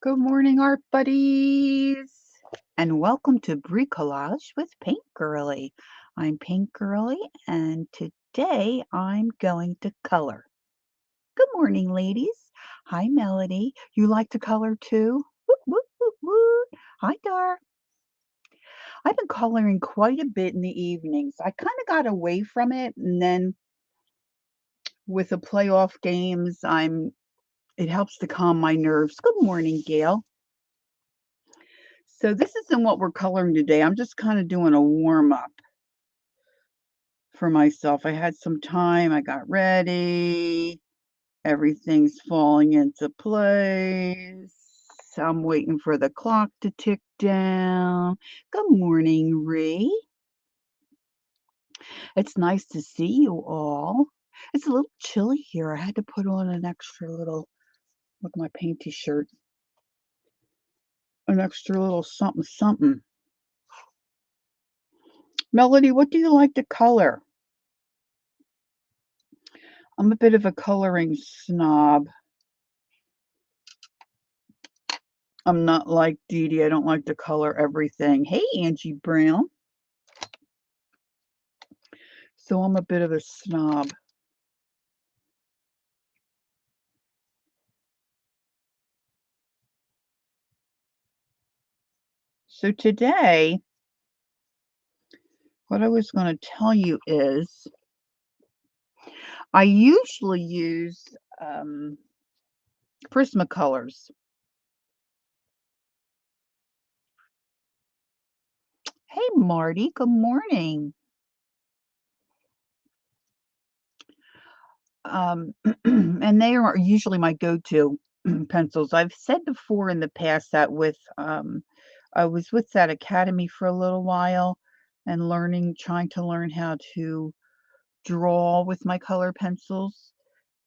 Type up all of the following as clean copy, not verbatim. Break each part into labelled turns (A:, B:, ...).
A: Good morning, art buddies, and welcome to Bricolage with Paint Girly. I'm Paint Girly, and today I'm going to color. Good morning, ladies. Hi, Melody. You like to color too? Woot, woot, woot, woot. Hi, Dar. I've been coloring quite a bit in the evenings. I kind of got away from it, and then with the playoff games, it helps to calm my nerves. Good morning, Gail. So this isn't what we're coloring today. I'm just kind of doing a warm up for myself. I had some time. I got ready. Everything's falling into place. I'm waiting for the clock to tick down. Good morning, Ree. It's nice to see you all. It's a little chilly here. I had to put on an extra little, look at my painty shirt, an extra little something something. Melody, what do you like to color? I'm a bit of a coloring snob. I'm not like Dee Dee. I don't like to color everything. Hey, Angie Brown. So I'm a bit of a snob. So today, what I was going to tell you is I usually use Prismacolors. Hey, Marty. Good morning. And they are usually my go-to pencils. I've said before in the past that I was with that academy for a little while and trying to learn how to draw with my color pencils.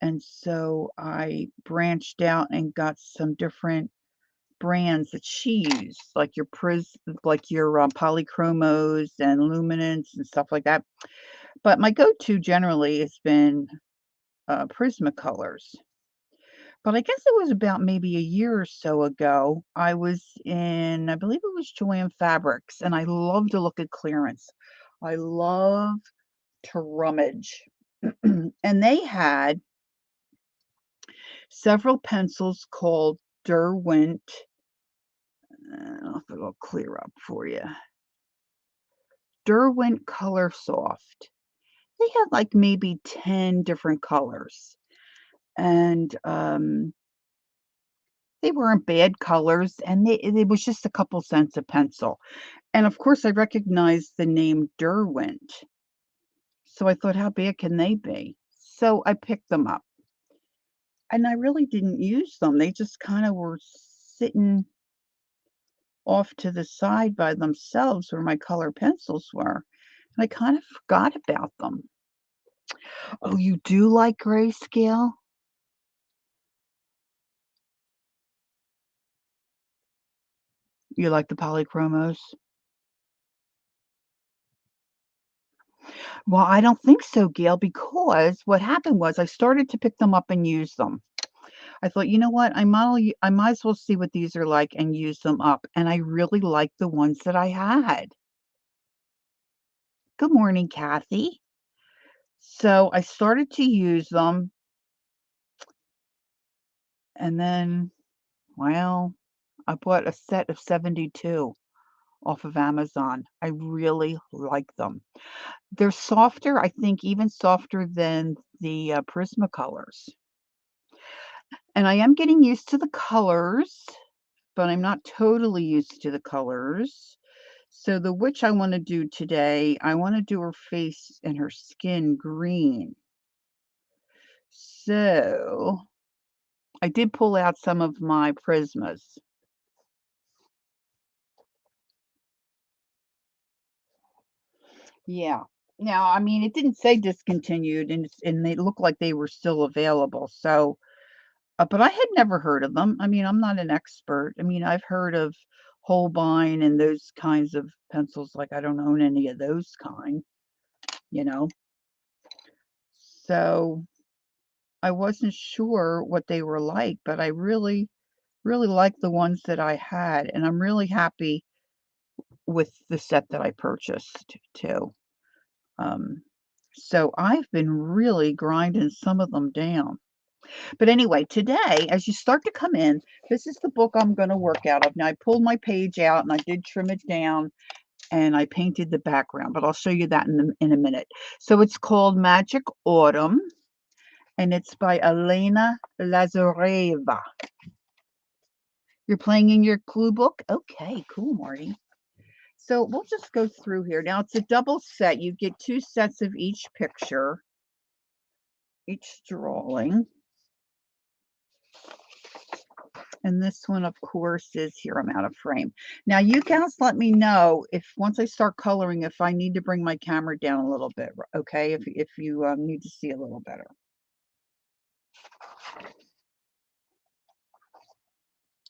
A: And so I branched out and got some different brands that she used, like your polychromos and luminance and stuff like that. But my go-to generally has been Prismacolors. But I guess it was about maybe a year or so ago. I was in, I believe it was Joanne Fabrics, and I love to look at clearance. I love to rummage. And they had several pencils called Derwent. I'll have to go clear up for you. Derwent Color Soft. They had like maybe 10 different colors. And they weren't bad colors, and it was just a couple cents a pencil. And of course, I recognized the name Derwent. So I thought, how bad can they be? So I picked them up. And I really didn't use them. They just kind of were sitting off to the side by themselves where my color pencils were. And I kind of forgot about them. Oh, you do like grayscale? You like the polychromos? Well, I don't think so, Gail, because what happened was I started to pick them up and use them. I thought, you know what? I might as well see what these are like and use them up. And I really liked the ones that I had. Good morning, Kathy. So I started to use them, and then, well, I bought a set of 72 off of Amazon. I really like them. They're softer, I think even softer than the Prismacolors. And I am getting used to the colors, but I'm not totally used to the colors. So the witch I want to do today, I want to do her face and her skin green. So I did pull out some of my Prismas. Yeah. Now, I mean, it didn't say discontinued, and they looked like they were still available. So, but I had never heard of them. I mean, I'm not an expert. I mean, I've heard of Holbein and those kinds of pencils. Like I don't own any of those kind, you know. So I wasn't sure what they were like, but I really really like the ones that I had, and I'm really happy with the set that I purchased too. Um, so I've been really grinding some of them down. But anyway, today, as you start to come in, this is the book I'm going to work out of. Now, I pulled my page out and I did trim it down and I painted the background, but I'll show you that in a minute. So it's called Magic Autumn and it's by Alena Lazareva. You're playing in your clue book? Okay, cool, Marty. So we'll just go through here. Now, it's a double set. You get 2 sets of each picture, each drawing. And this one, of course, is here. I'm out of frame. Now, you guys let me know if once I start coloring, if I need to bring my camera down a little bit, okay? If you need to see a little better.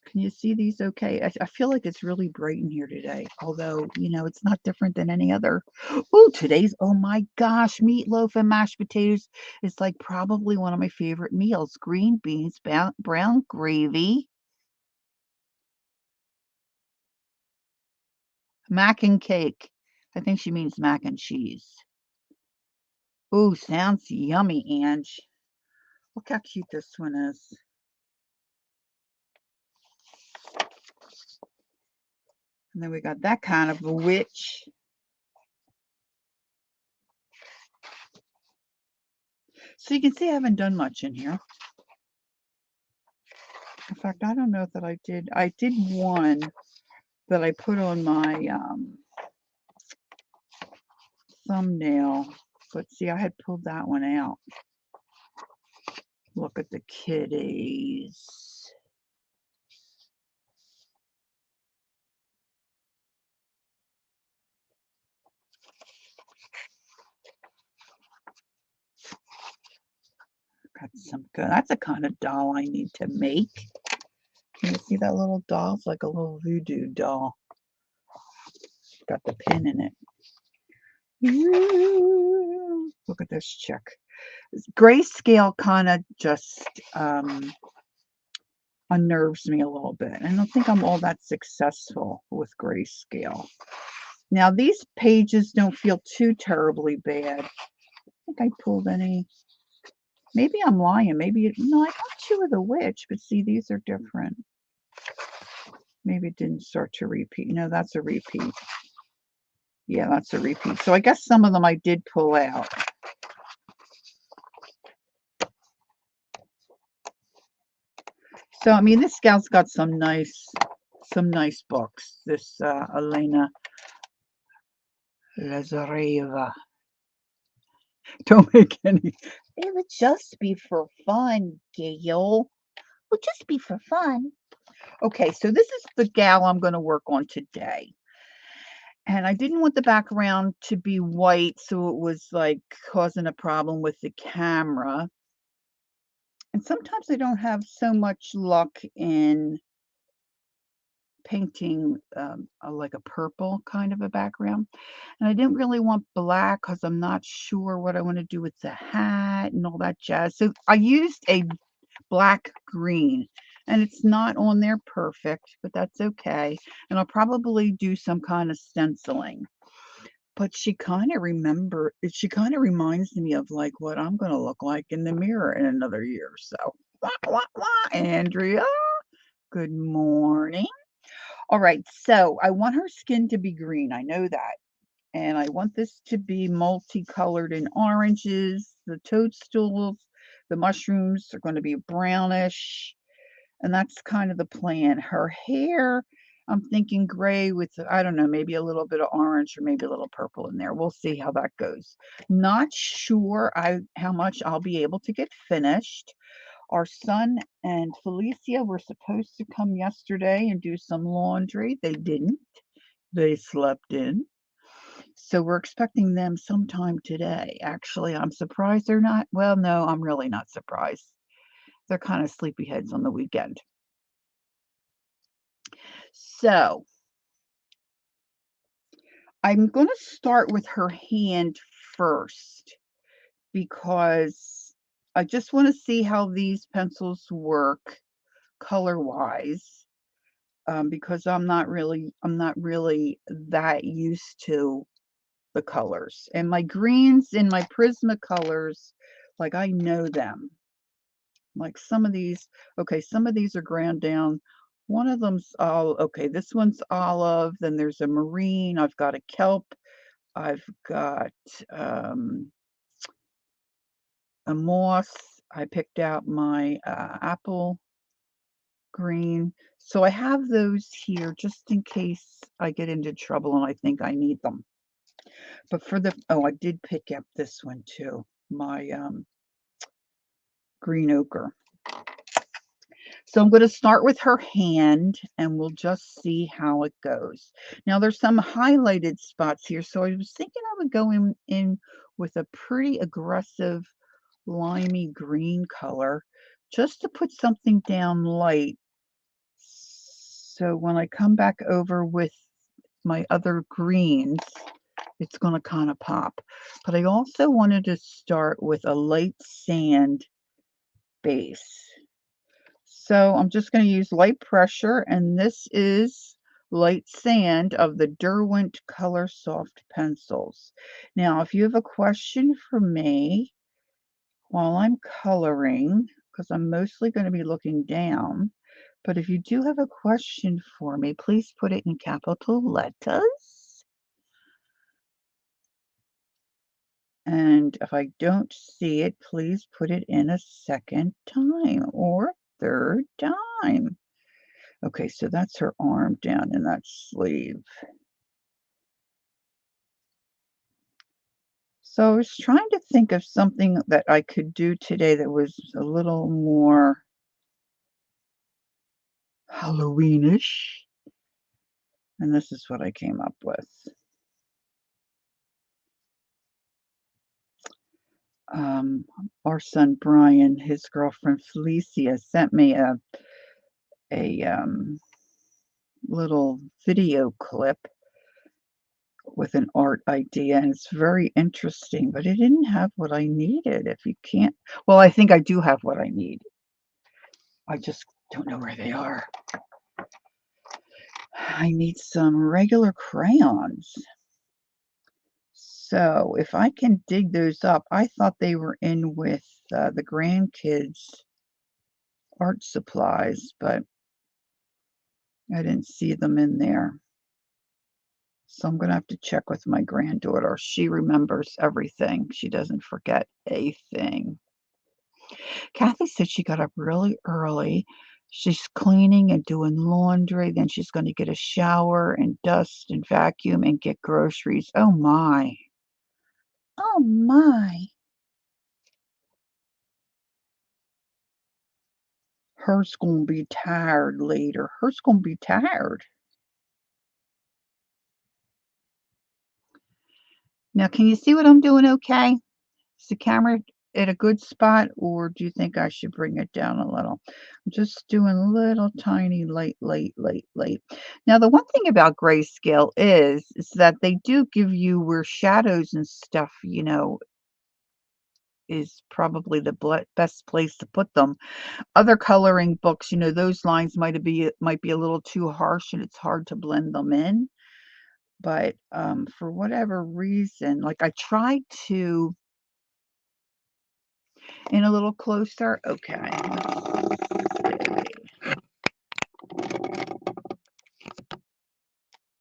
A: Can you see these okay? I feel like it's really bright in here today, although, you know, it's not different than any other. Oh, today's, oh my gosh, meatloaf and mashed potatoes is like probably one of my favorite meals. Green beans, brown gravy, mac and cake. I think she means mac and cheese. Oh, sounds yummy, Ange. Look how cute this one is. And then we got that kind of a witch. So you can see I haven't done much in here. In fact, I don't know that I did. I did one that I put on my thumbnail. But see, I had pulled that one out. Look at the kitties. Got some good. That's the kind of doll I need to make. Can you see that little doll? It's like a little voodoo doll. Got the pin in it. Look at this chick. Grayscale kind of just unnerves me a little bit. I don't think I'm all that successful with grayscale. Now, these pages don't feel too terribly bad. I think I pulled any. Maybe I'm lying. Maybe, no, I got 2 of the witch, but see, these are different. Maybe it didn't start to repeat. No, that's a repeat. Yeah, that's a repeat. So I guess some of them I did pull out. So, I mean, this gal's got some nice books. This Alena Lazareva. Don't make any. It would just be for fun, Gail. It would just be for fun. Okay, so this is the gal I'm going to work on today. And I didn't want the background to be white, so it was like causing a problem with the camera. And sometimes I don't have so much luck in painting like a purple kind of a background. And I didn't really want black because I'm not sure what I want to do with the hat and all that jazz. So I used a black green and it's not on there perfect, but that's okay. And I'll probably do some kind of stenciling. But she kind of reminds me of like what I'm going to look like in the mirror in another year or so. Wah, wah, wah, Andrea. Good morning. All right, so I want her skin to be green. I know that. And I want this to be multicolored in oranges. The toadstools, the mushrooms are going to be brownish. And that's kind of the plan. Her hair, I'm thinking gray with, I don't know, maybe a little bit of orange or maybe a little purple in there. We'll see how that goes. Not sure how much I'll be able to get finished. Our son and Felicia were supposed to come yesterday and do some laundry. They didn't. They slept in. So we're expecting them sometime today. Actually, I'm surprised they're not. Well, no, I'm really not surprised. They're kind of sleepyheads on the weekend. So I'm going to start with her hand first because I just want to see how these pencils work color-wise, because I'm not really that used to the colors. And my greens and my Prismacolors, like, I know them. Like, some of these okay, some of these are ground down. One of them's all okay, this one's olive, then there's a marine, I've got a kelp, I've got, a moss. I picked out my, apple green. So I have those here just in case I get into trouble and I think I need them. But for the oh, I did pick up this one too, my, green ochre. So I'm gonna start with her hand, and we'll just see how it goes. Now there's some highlighted spots here, so I was thinking I would go in with a pretty aggressive limey green color just to put something down light. So when I come back over with my other greens, it's gonna kinda pop. But I also wanted to start with a light sand base. So I'm just going to use light pressure, and this is light sand of the Derwent Color Soft pencils. Now, if you have a question for me while I'm coloring, because I'm mostly going to be looking down, but if you do have a question for me, please put it in capital letters. And if I don't see it, please put it in a second time or third time. Okay, so that's her arm down in that sleeve. So I was trying to think of something that I could do today that was a little more Halloweenish, and this is what I came up with. Um, our son Brian, his girlfriend Felicia sent me a little video clip with an art idea, and it's very interesting, but it didn't have what I needed. If you can't, well, I think I do have what I need. I just don't know where they are. I need some regular crayons. So if I can dig those up, I thought they were in with the grandkids' art supplies, but I didn't see them in there. So I'm going to have to check with my granddaughter. She remembers everything. She doesn't forget a thing. Kathy said she got up really early. She's cleaning and doing laundry. Then she's going to get a shower and dust and vacuum and get groceries. Oh my. Oh my. Her's going to be tired later. Her's going to be tired. Now, can you see what I'm doing okay? Is the camera at a good spot, or do you think I should bring it down a little? I'm just doing little tiny light. Now, the one thing about grayscale is that they do give you where shadows and stuff, is probably the best place to put them. Other coloring books, those lines might be a little too harsh and it's hard to blend them in. But for whatever reason, like I tried to in a little closer. Okay. Let's see.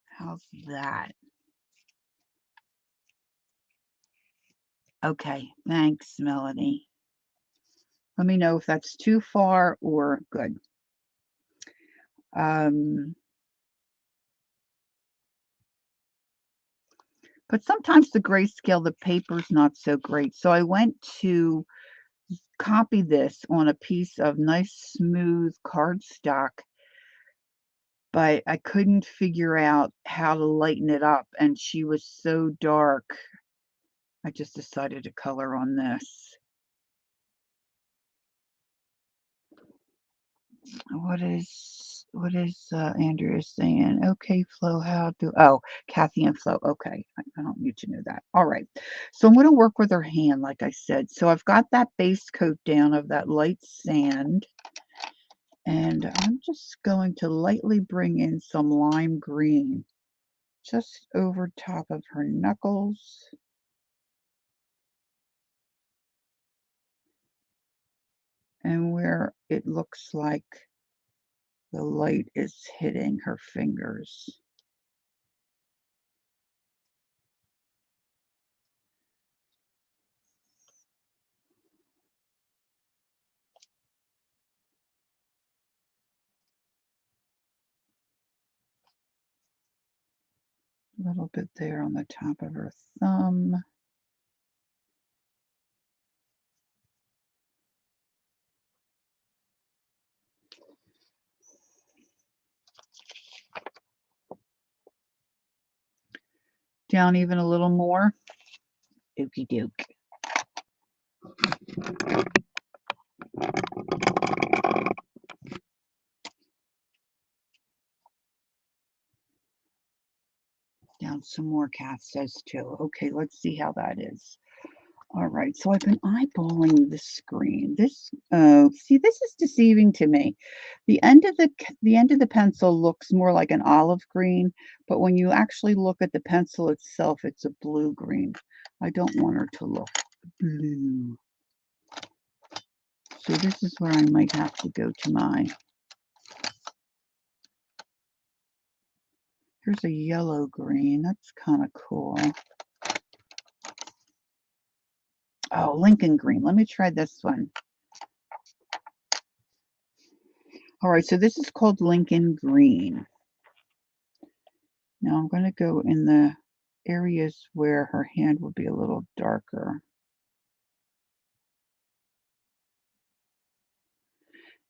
A: How's that? Okay. Thanks, Melanie. Let me know if that's too far or good. Um, but sometimes the grayscale, the paper's not so great. So I went to copy this on a piece of nice smooth cardstock, but I couldn't figure out how to lighten it up, and she was so dark. I just decided to color on this. What is Andrea saying? Okay, Flo, Kathy and Flo. Okay, I don't need to know that. All right, so I'm going to work with her hand, like I said. So I've got that base coat down of that light sand, And I'm just going to lightly bring in some lime green just over top of her knuckles and where it looks like the light is hitting her fingers. A little bit there on the top of her thumb. Down even a little more. Okey doke. Down some more, Kath says too. Okay, let's see how that is. All right, so I've been eyeballing the screen. See, this is deceiving to me. The end of the pencil looks more like an olive green, but when you actually look at the pencil itself, it's a blue green. I don't want her to look blue. So this is where I might have to go to my. Here's a yellow green. That's kind of cool. Oh, Lincoln green. Let me try this one. All right, so this is called Lincoln green. Now I'm going to go in the areas where her hand will be a little darker.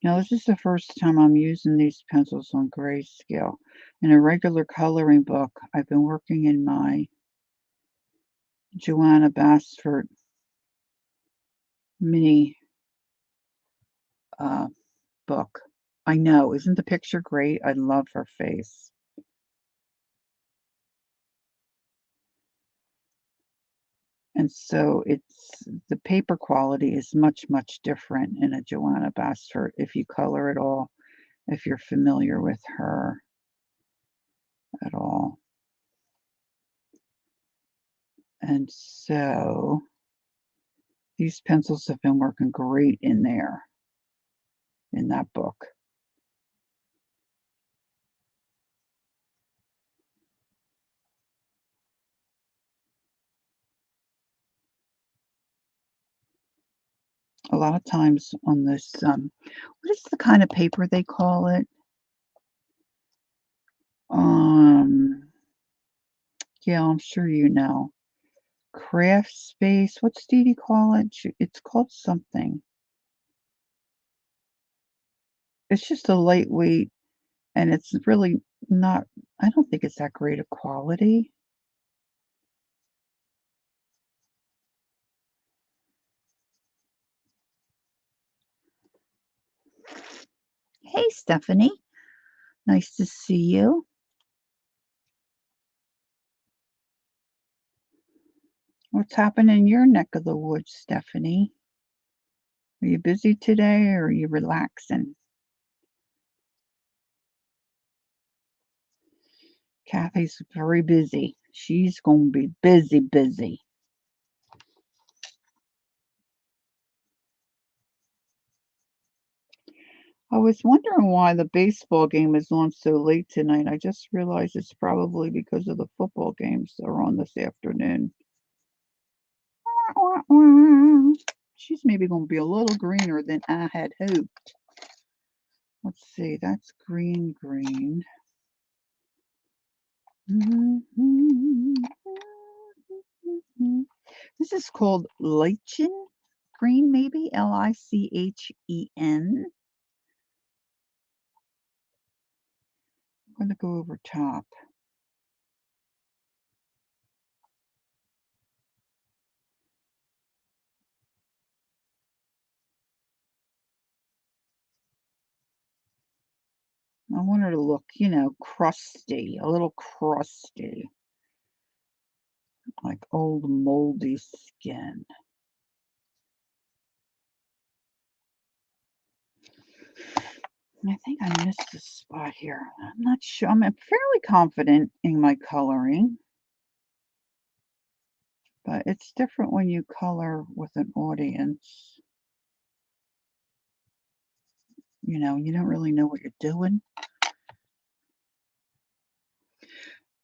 A: Now this is the first time I'm using these pencils on grayscale. In a regular coloring book, I've been working in my Joanna Basford mini book. I know, isn't the picture great? I love her face. And so the paper quality is much, much different in a Joanna Basford if you color at all, if you're familiar with her at all. And so these pencils have been working great in there, in that book. A lot of times on this, what is the kind of paper they call it? Um, yeah, I'm sure you know. Craft space. What's Dee Dee call it? It's called something. It's just a lightweight, and it's really not, I don't think it's that great a quality. Hey, Stephanie. Nice to see you. What's happening in your neck of the woods, Stephanie? Are you busy today or are you relaxing? Kathy's very busy. She's going to be busy, busy. I was wondering why the baseball game is on so late tonight. I just realized it's probably because of the football games that are on this afternoon. She's maybe going to be a little greener than I had hoped. Let's see, that's green, green. This is called lichen green, maybe Lichen. I'm going to go over top. I want her to look, crusty, a little crusty, like old moldy skin. I think I missed a spot here. I'm not sure. I'm fairly confident in my coloring, but it's different when you color with an audience. You know, you don't really know what you're doing.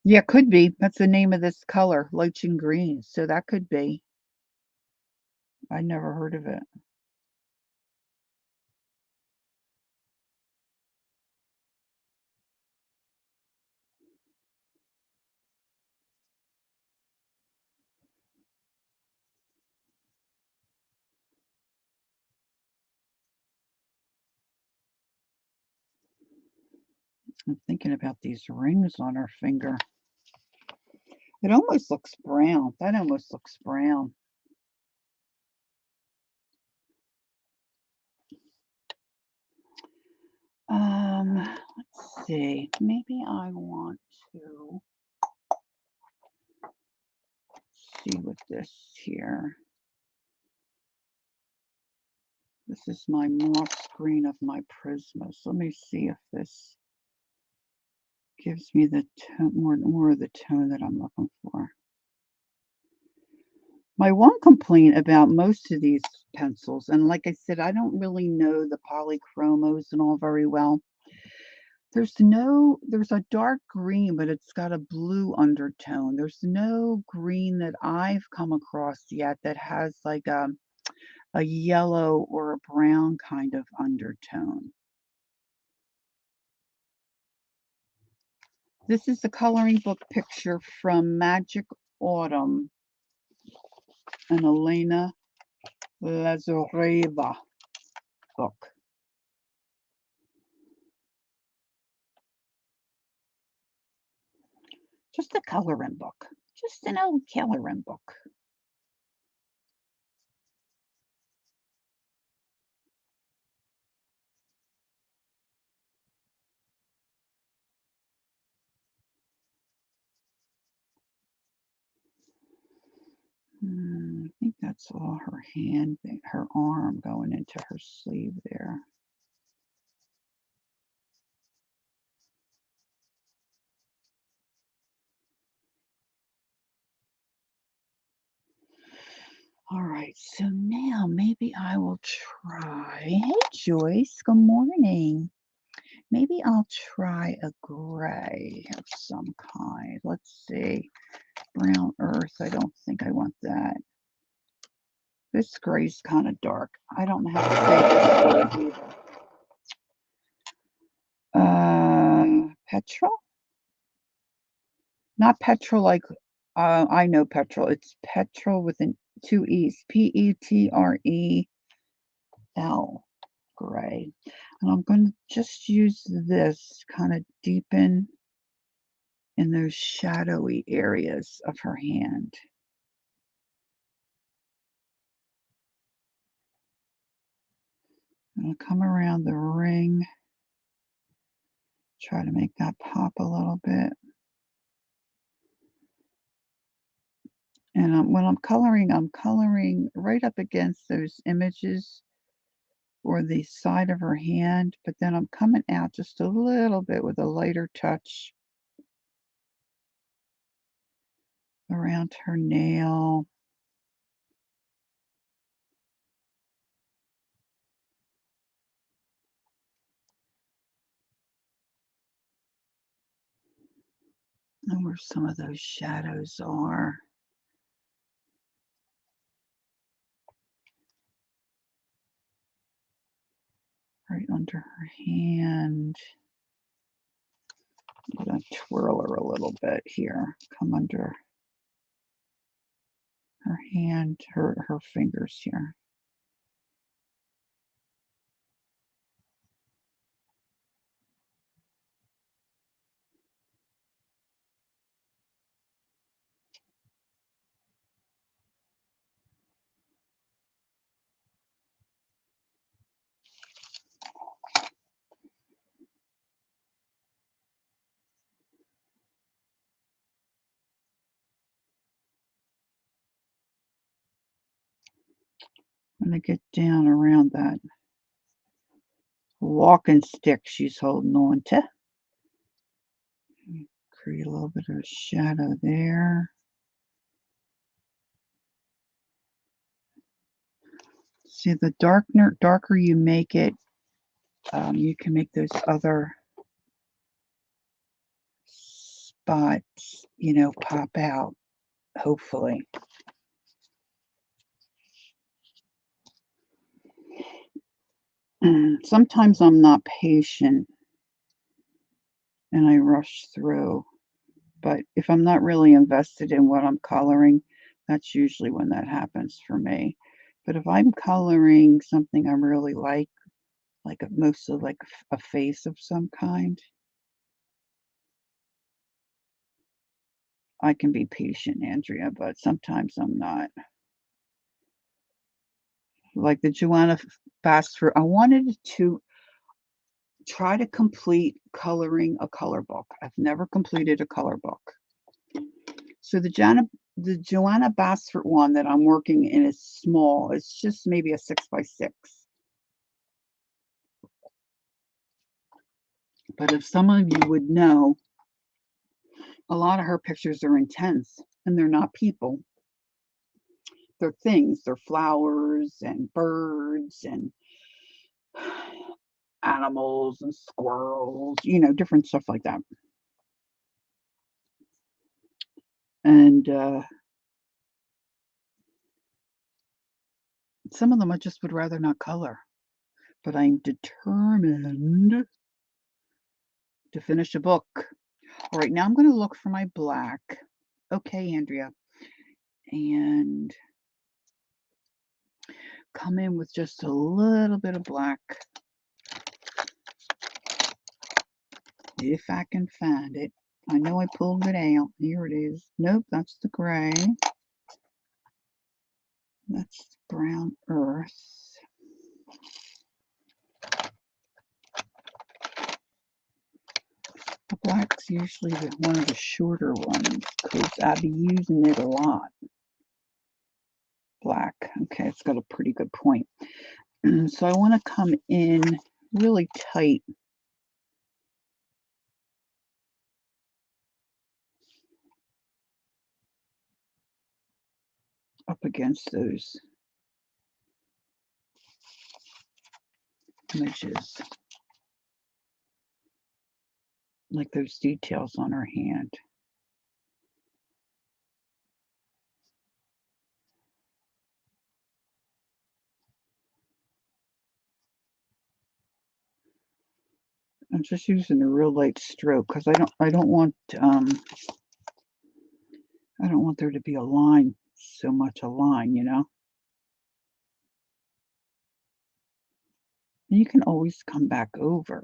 A: Yeah, could be. That's the name of this color, Loaching Green. So that could be. I never heard of it. I'm thinking about these rings on her finger. It almost looks brown. That almost looks brown. Let's see. Maybe I want to see what this here. This is my moss green of my Prismas. Let me see if this gives me the tone, more of the tone that I'm looking for. My one complaint about most of these pencils, and like I said, I don't really know the polychromos and all very well. There's a dark green, but it's got a blue undertone. There's no green that I've come across yet that has like a yellow or a brown kind of undertone. This is the coloring book picture from Magic Autumn, an Alena Lazareva book. Just a coloring book. Just an old coloring book. I think that's all her hand, her arm going into her sleeve there. All right, so now maybe I will try. Hey, Joyce, good morning. Maybe I'll try a gray of some kind. Let's see. Brown earth. I don't think I want that. This gray's kind of dark. I don't know how to say this word either. Petrol? Not petrol like I know petrol. It's petrol with two E's. Petrel. Gray. And I'm going to just use this kind of deepen in those shadowy areas of her hand. I'm going to come around the ring, try to make that pop a little bit. And when I'm coloring right up against those images or the side of her hand, but then I'm coming out just a little bit with a lighter touch around her nail. And where some of those shadows are. Right under her hand. I'm going to twirl her a little bit here. Come under her hand, her fingers here. I'm going to get down around that walking stick she's holding on to. Create a little bit of a shadow there. See, the darker you make it, you can make those other spots, pop out, hopefully. Sometimes I'm not patient and I rush through, but if I'm not really invested in what I'm coloring, that's usually when that happens for me. But if I'm coloring something I really like mostly like a face of some kind, I can be patient, Andrea, but sometimes I'm not. Like the Joanna Basfer, I wanted to try to complete coloring a color book. I've never completed a color book. So the Joanna Basford one that I'm working in is small. It's just maybe a 6x6. But if some of you would know, a lot of her pictures are intense and they're not people. They're things. They're flowers and birds and animals and squirrels, different stuff like that. And some of them I just would rather not color. But I'm determined to finish a book. All right, now I'm going to look for my black. Okay, Andrea. And come in with just a little bit of black. If I can find it. I know I pulled it out. Here it is. Nope, that's the gray. That's brown earth. The black's usually one of the shorter ones because I'll be using it a lot. Black. Okay, it's got a pretty good point. So I want to come in really tight. Up against those images. Like those details on her hand. I'm just using a real light stroke because I don't want there to be a line, so much a line, And you can always come back over.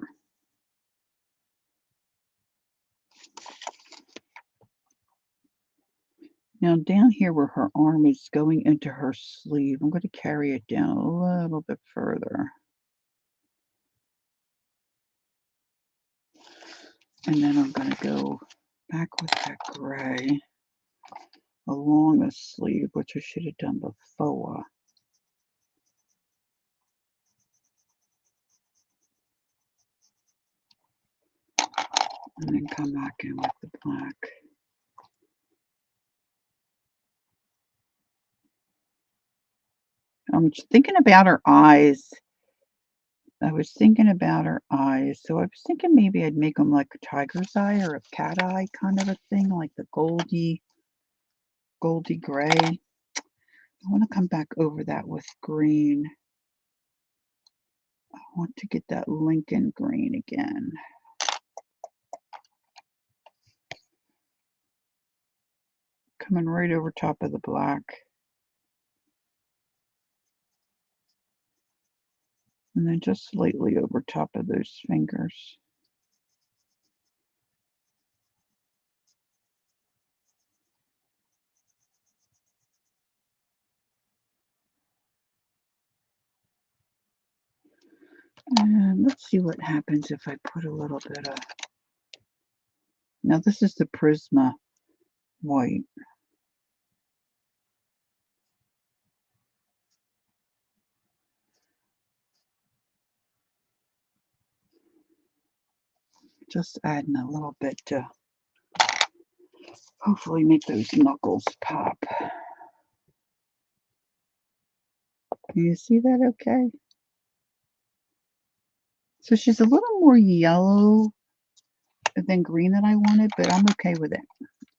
A: Now down here where her arm is going into her sleeve, I'm going to carry it down a little bit further. And then I'm going to go back with that gray along the sleeve, which I should have done before. And then come back in with the black. I'm thinking about her eyes. I was thinking about her eyes. So I was thinking maybe I'd make them like a tiger's eye or a cat eye kind of a thing, like the goldy gray. I want to come back over that with green. I want to get that Lincoln green again. Coming right over top of the black. And then just slightly over top of those fingers. And let's see what happens if I put a little bit of... Now this is the Prisma white. Just adding a little bit to hopefully make those knuckles pop. Can you see that okay? So she's a little more yellow than green that I wanted, but I'm okay with it.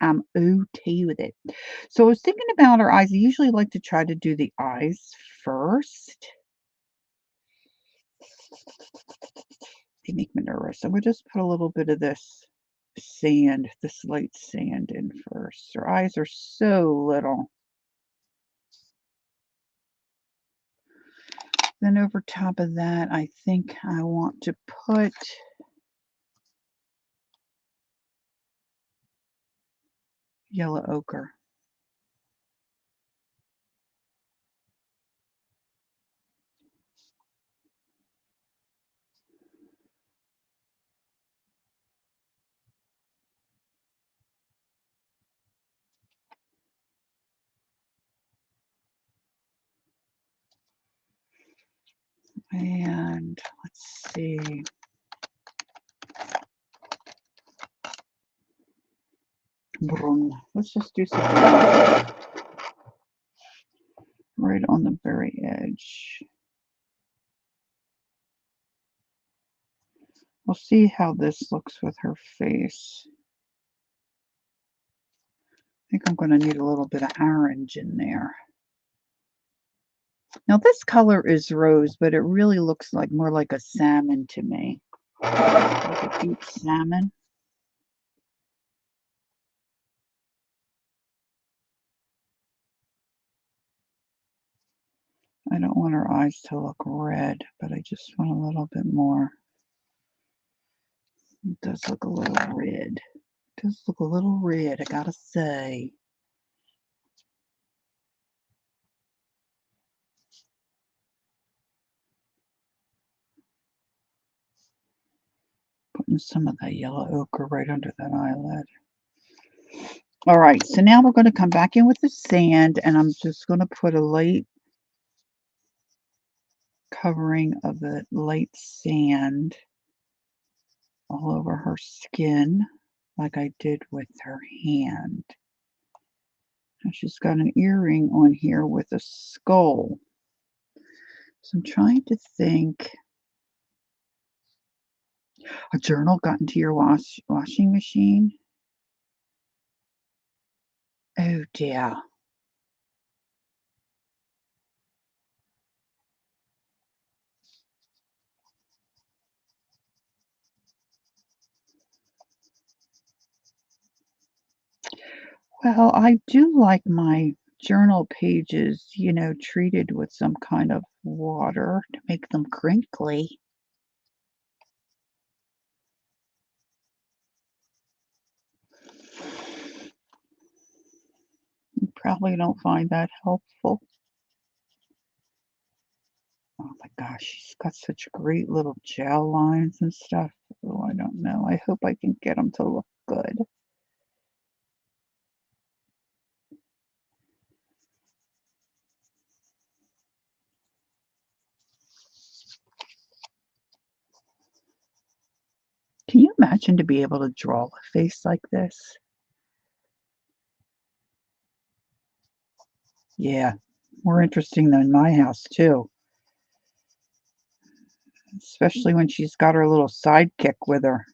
A: I'm okay with it. So I was thinking about her eyes. I usually like to try to do the eyes first. They make me nervous. So we'll just put a little bit of this sand, this light sand in first. Her eyes are so little. Then over top of that, I think I want to put yellow ochre. And let's see. Let's just do something right on the very edge. We'll see how this looks with her face. I think I'm going to need a little bit of orange in there. Now this color is rose, but it really looks like more like a salmon to me. Like a deep salmon. I don't want her eyes to look red, but I just want a little bit more. It does look a little red. It does look a little red, I gotta say. Putting some of that yellow ochre right under that eyelid. All right, so now we're going to come back in with the sand, and I'm just going to put a light covering of the light sand all over her skin, like I did with her hand. And she's got an earring on here with a skull. So I'm trying to think. A journal got into your washing machine? Oh dear. Well, I do like my journal pages, treated with some kind of water to make them crinkly. You probably don't find that helpful. Oh my gosh, she's got such great little gel lines and stuff. Oh, I don't know. I hope I can get them to look good. Can you imagine to be able to draw a face like this? Yeah, more interesting than my house too. Especially when she's got her little sidekick with her.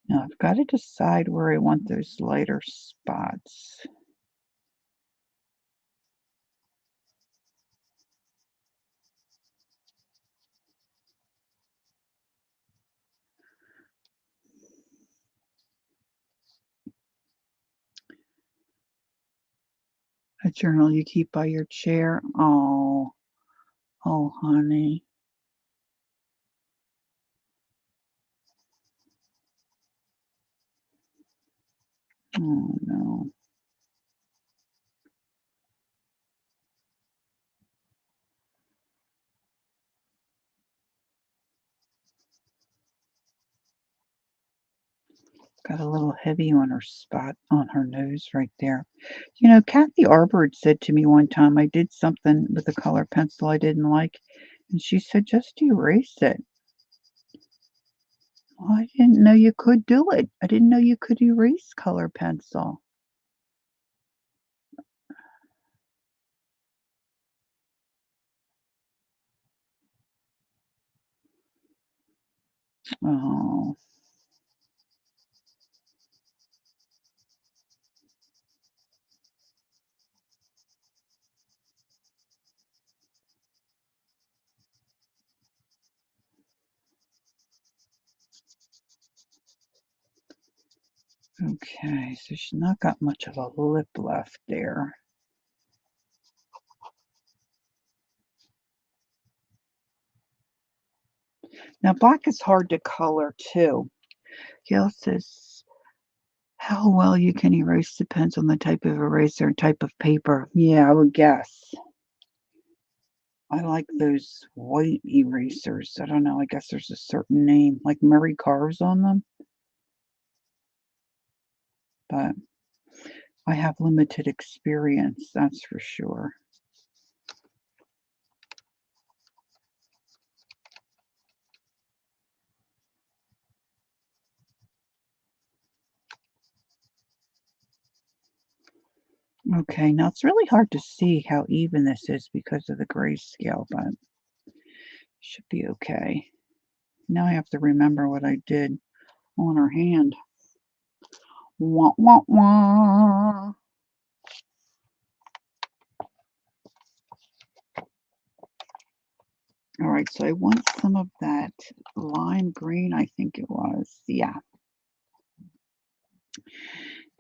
A: Now I've got to decide where I want those lighter spots. A journal you keep by your chair. Oh, honey. Oh, no. Got a little heavy on her spot on her nose right there. You know, Kathy Arbor said to me one time I did something with a color pencil I didn't like, and she said, "Just erase it." Well, I didn't know you could do it. I didn't know you could erase color pencil. Oh, okay. So she's not got much of a lip left there. Now, black is hard to color too. Gail says, how well you can erase depends on the type of eraser and type of paper. Yeah, I would guess. I like those white erasers. I don't know. I guess there's a certain name, like Murray carves on them, but I have limited experience, that's for sure. Okay, now it's really hard to see how even this is because of the grayscale, but should be okay. Now I have to remember what I did on her hand. Wah, wah, wah. All right, so I want some of that lime green, I think it was. Yeah.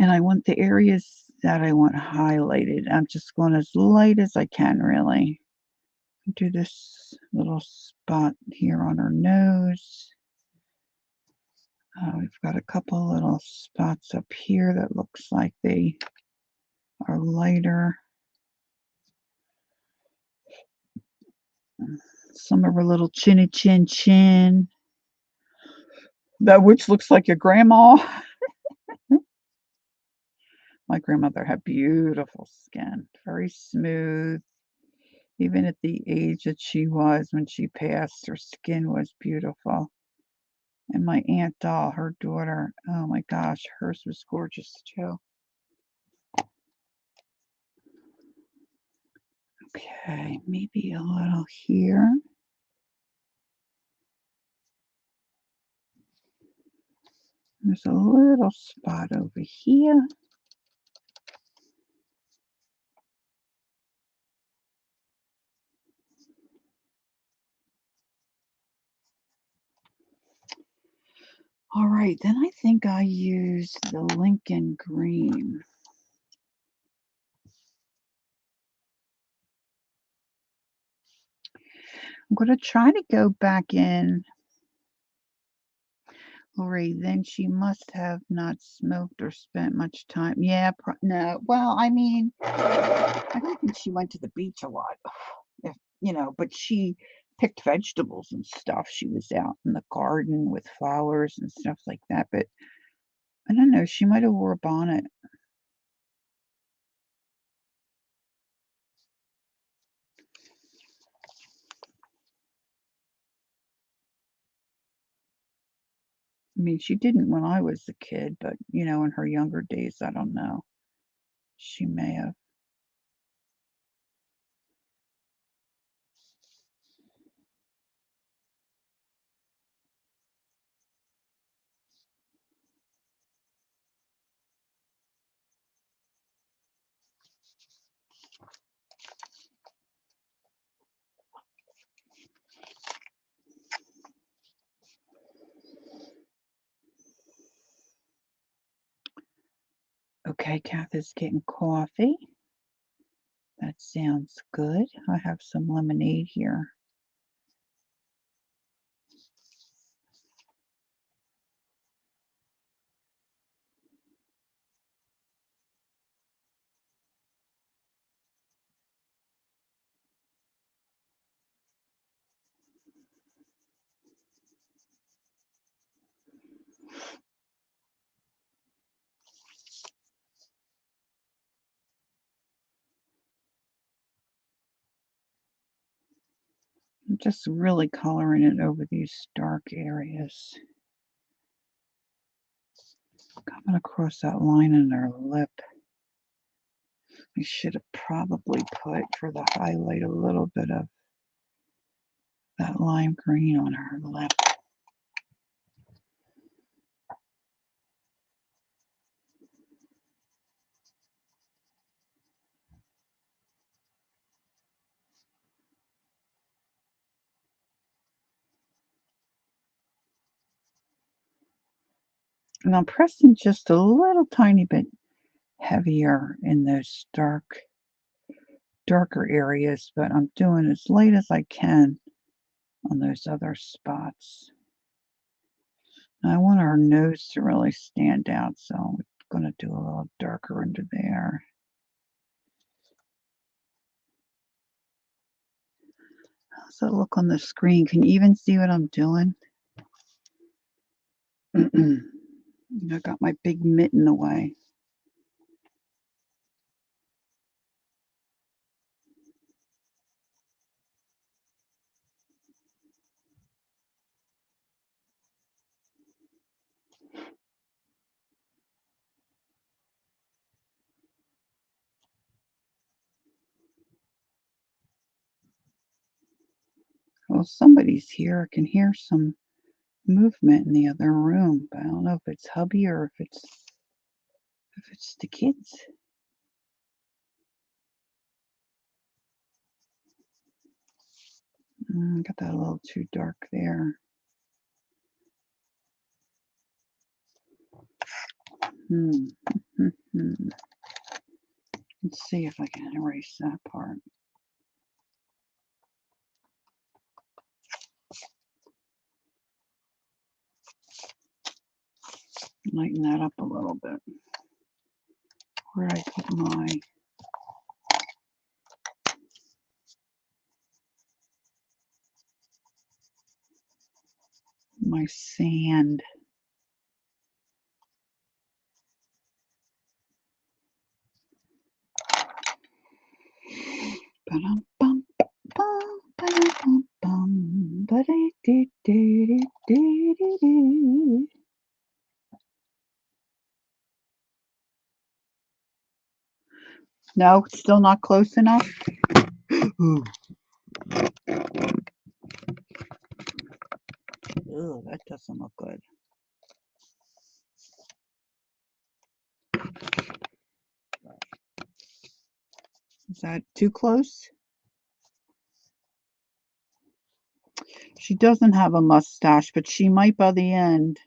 A: And I want the areas that I want highlighted. I'm just going as light as I can, really. Do this little spot here on her nose. We've got a couple little spots up here that looks like they are lighter. Some of her little chinny chin chin. That which looks like your grandma. My grandmother had beautiful skin, very smooth. Even at the age that she was when she passed, her skin was beautiful. And my Aunt Doll, her daughter, oh my gosh, hers was gorgeous too. Okay, maybe a little here. There's a little spot over here. All right, then I think I use the Lincoln green. I'm going to try to go back in. Lori, then she must have not smoked or spent much time. Yeah, no. Well, I mean, I don't think she went to the beach a lot, if but she picked vegetables and stuff. She was out in the garden with flowers and stuff like that. But I don't know, she might have wore a bonnet. I mean, she didn't when I was a kid, but in her younger days, I don't know. She may have. Okay, Kath is getting coffee. That sounds good. I have some lemonade here. Just really coloring it over these dark areas. Coming across that line in her lip. I should have probably put, for the highlight, a little bit of that lime green on her lip. And I'm pressing just a little tiny bit heavier in those darker areas, but I'm doing as light as I can on those other spots. And I want our nose to really stand out, so I'm going to do a little darker under there. How's it look on the screen? Can you even see what I'm doing? I got my big mitt in the way. Well, somebody's here. I can hear some movement in the other room, but I don't know if it's hubby or if it's the kids. Got that a little too dark there. Let's see if I can erase that part. Lighten that up a little bit. Where did I put my sand? No, still not close enough. Ooh. Ew, that doesn't look good. Is that too close? She doesn't have a mustache, but she might by the end.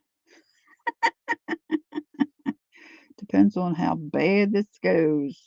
A: Depends on how bad this goes.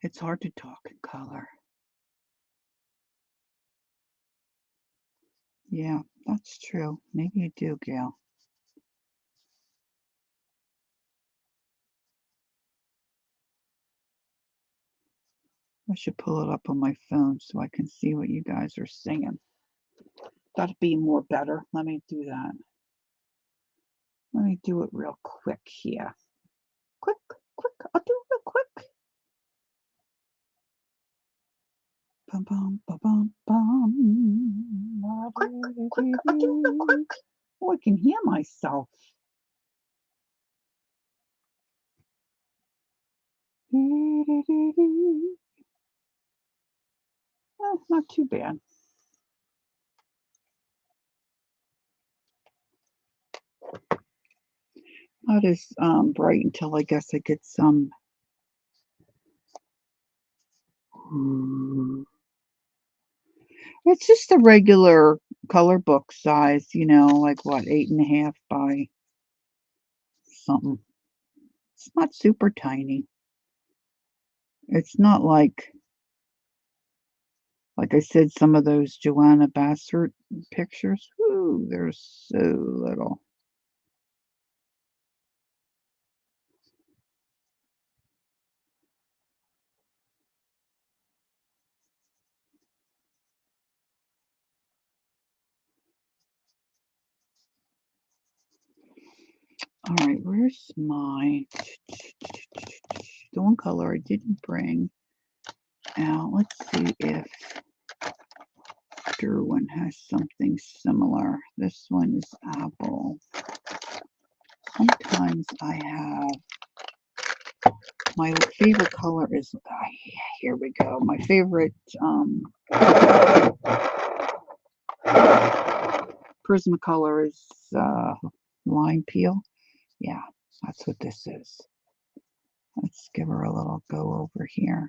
A: It's hard to talk in color. Yeah, that's true. Maybe you do, Gail. I should pull it up on my phone so I can see what you guys are singing. That'd be more better. Let me do that. Let me do it real quick here. Quick. I'll do it real quick. Bum, bum, bum, bum, bum. Quick. I'll do it real quick. Oh, I can hear myself. Oh, not too bad. Not as bright until I guess I get some. It's just a regular color book size, like what, 8.5 by something. It's not super tiny. It's not like Like I said, some of those Joanna Bassert pictures, ooh, they're so little. All right, where's my the one color I didn't bring out? Let's see if Derwin has something similar. This one is apple. Sometimes I have my favorite color is here we go. My favorite Prismacolor is lime peel. Yeah, that's what this is. Let's give her a little go over here.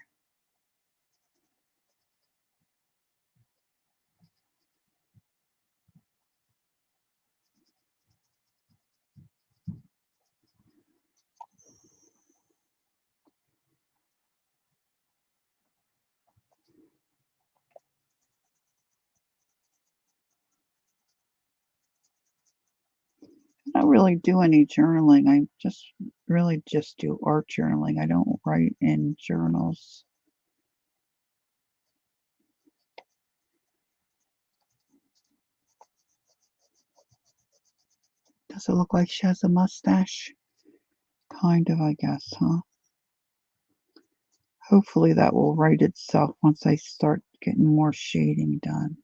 A: I don't really do any journaling. I just really just do art journaling. I don't write in journals. Does it look like she has a mustache? Kind of, I guess, huh? Hopefully that will right itself once I start getting more shading done.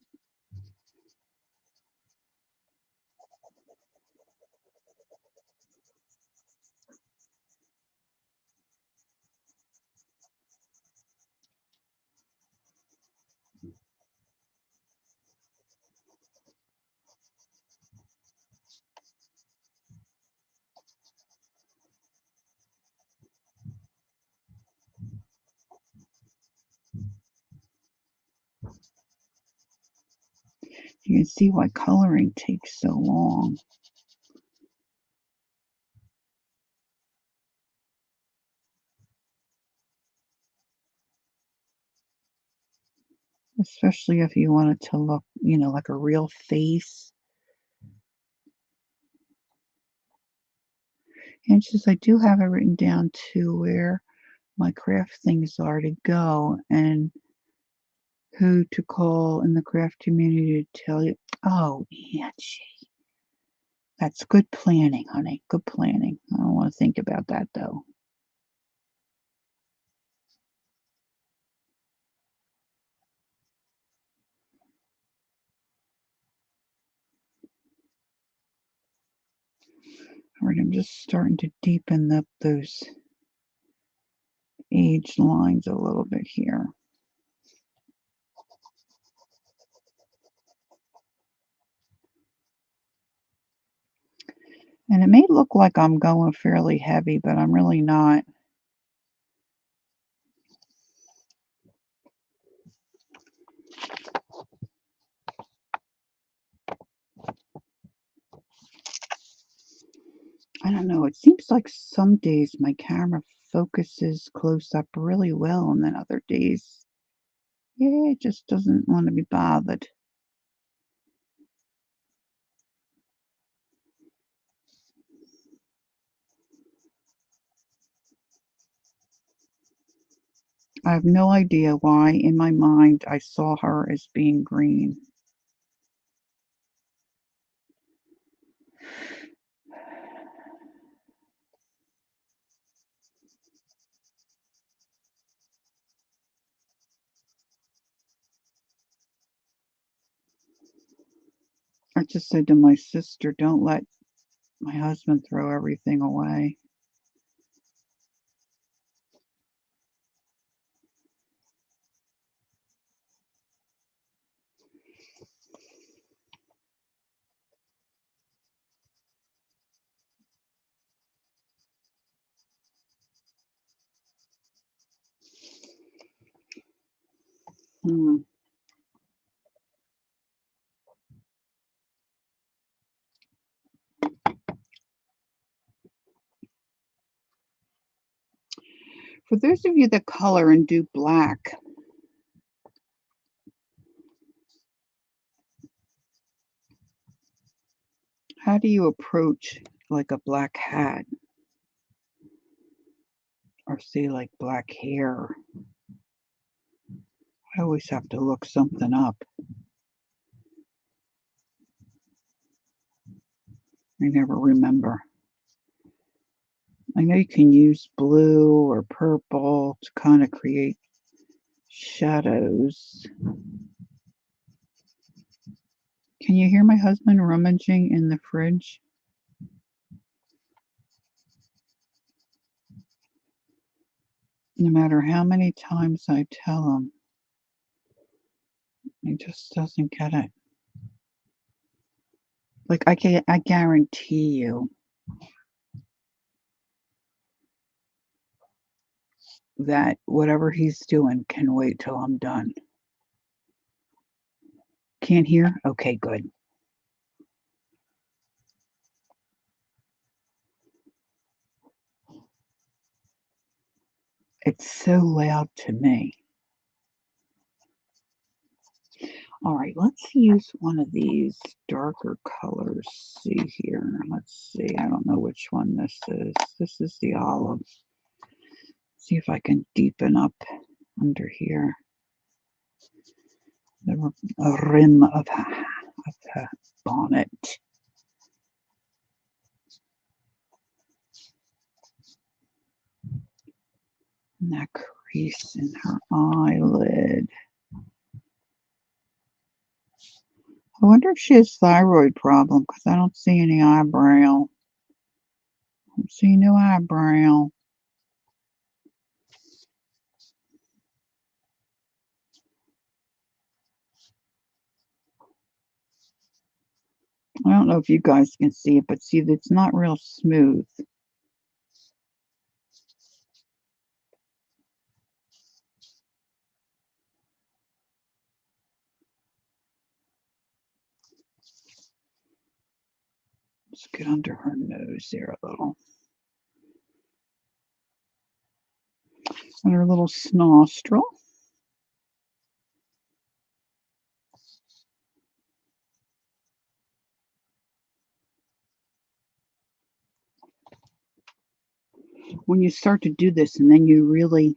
A: You can see why coloring takes so long. Especially if you want it to look, like a real face. And it's just I do have it written down to where my craft things are to go and who to call in the craft community to tell you. Oh, Angie. That's good planning, honey. Good planning. I don't want to think about that though. All right, I'm just starting to deepen up those age lines a little bit here. And it may look like I'm going fairly heavy, but I'm really not. I don't know. It seems like some days my camera focuses close up really well, and then other days, yeah, it just doesn't want to be bothered. I have no idea why in my mind I saw her as being green. I just said to my sister, don't let my husband throw everything away. Hmm. For those of you that color and do black, How do you approach like a black hat or say like black hair? I always have to look something up. I never remember. I know you can use blue or purple to kind of create shadows. Can you hear my husband rummaging in the fridge? No matter how many times I tell him, he just doesn't get it. Like I guarantee you that whatever he's doing can wait till I'm done. Can't hear? Okay, good. It's so loud to me. All right, let's use one of these darker colors. See here. Let's see. I don't know which one this is. This is the olive. See if I can deepen up under here. The rim of the bonnet. And that crease in her eyelid. I wonder if she has thyroid problem because I don't see any eyebrow. I don't see no eyebrow. I don't know if you guys can see it, but see, it's not real smooth. Let's get under her nose there a little. And her little nostril. When you start to do this, and then you really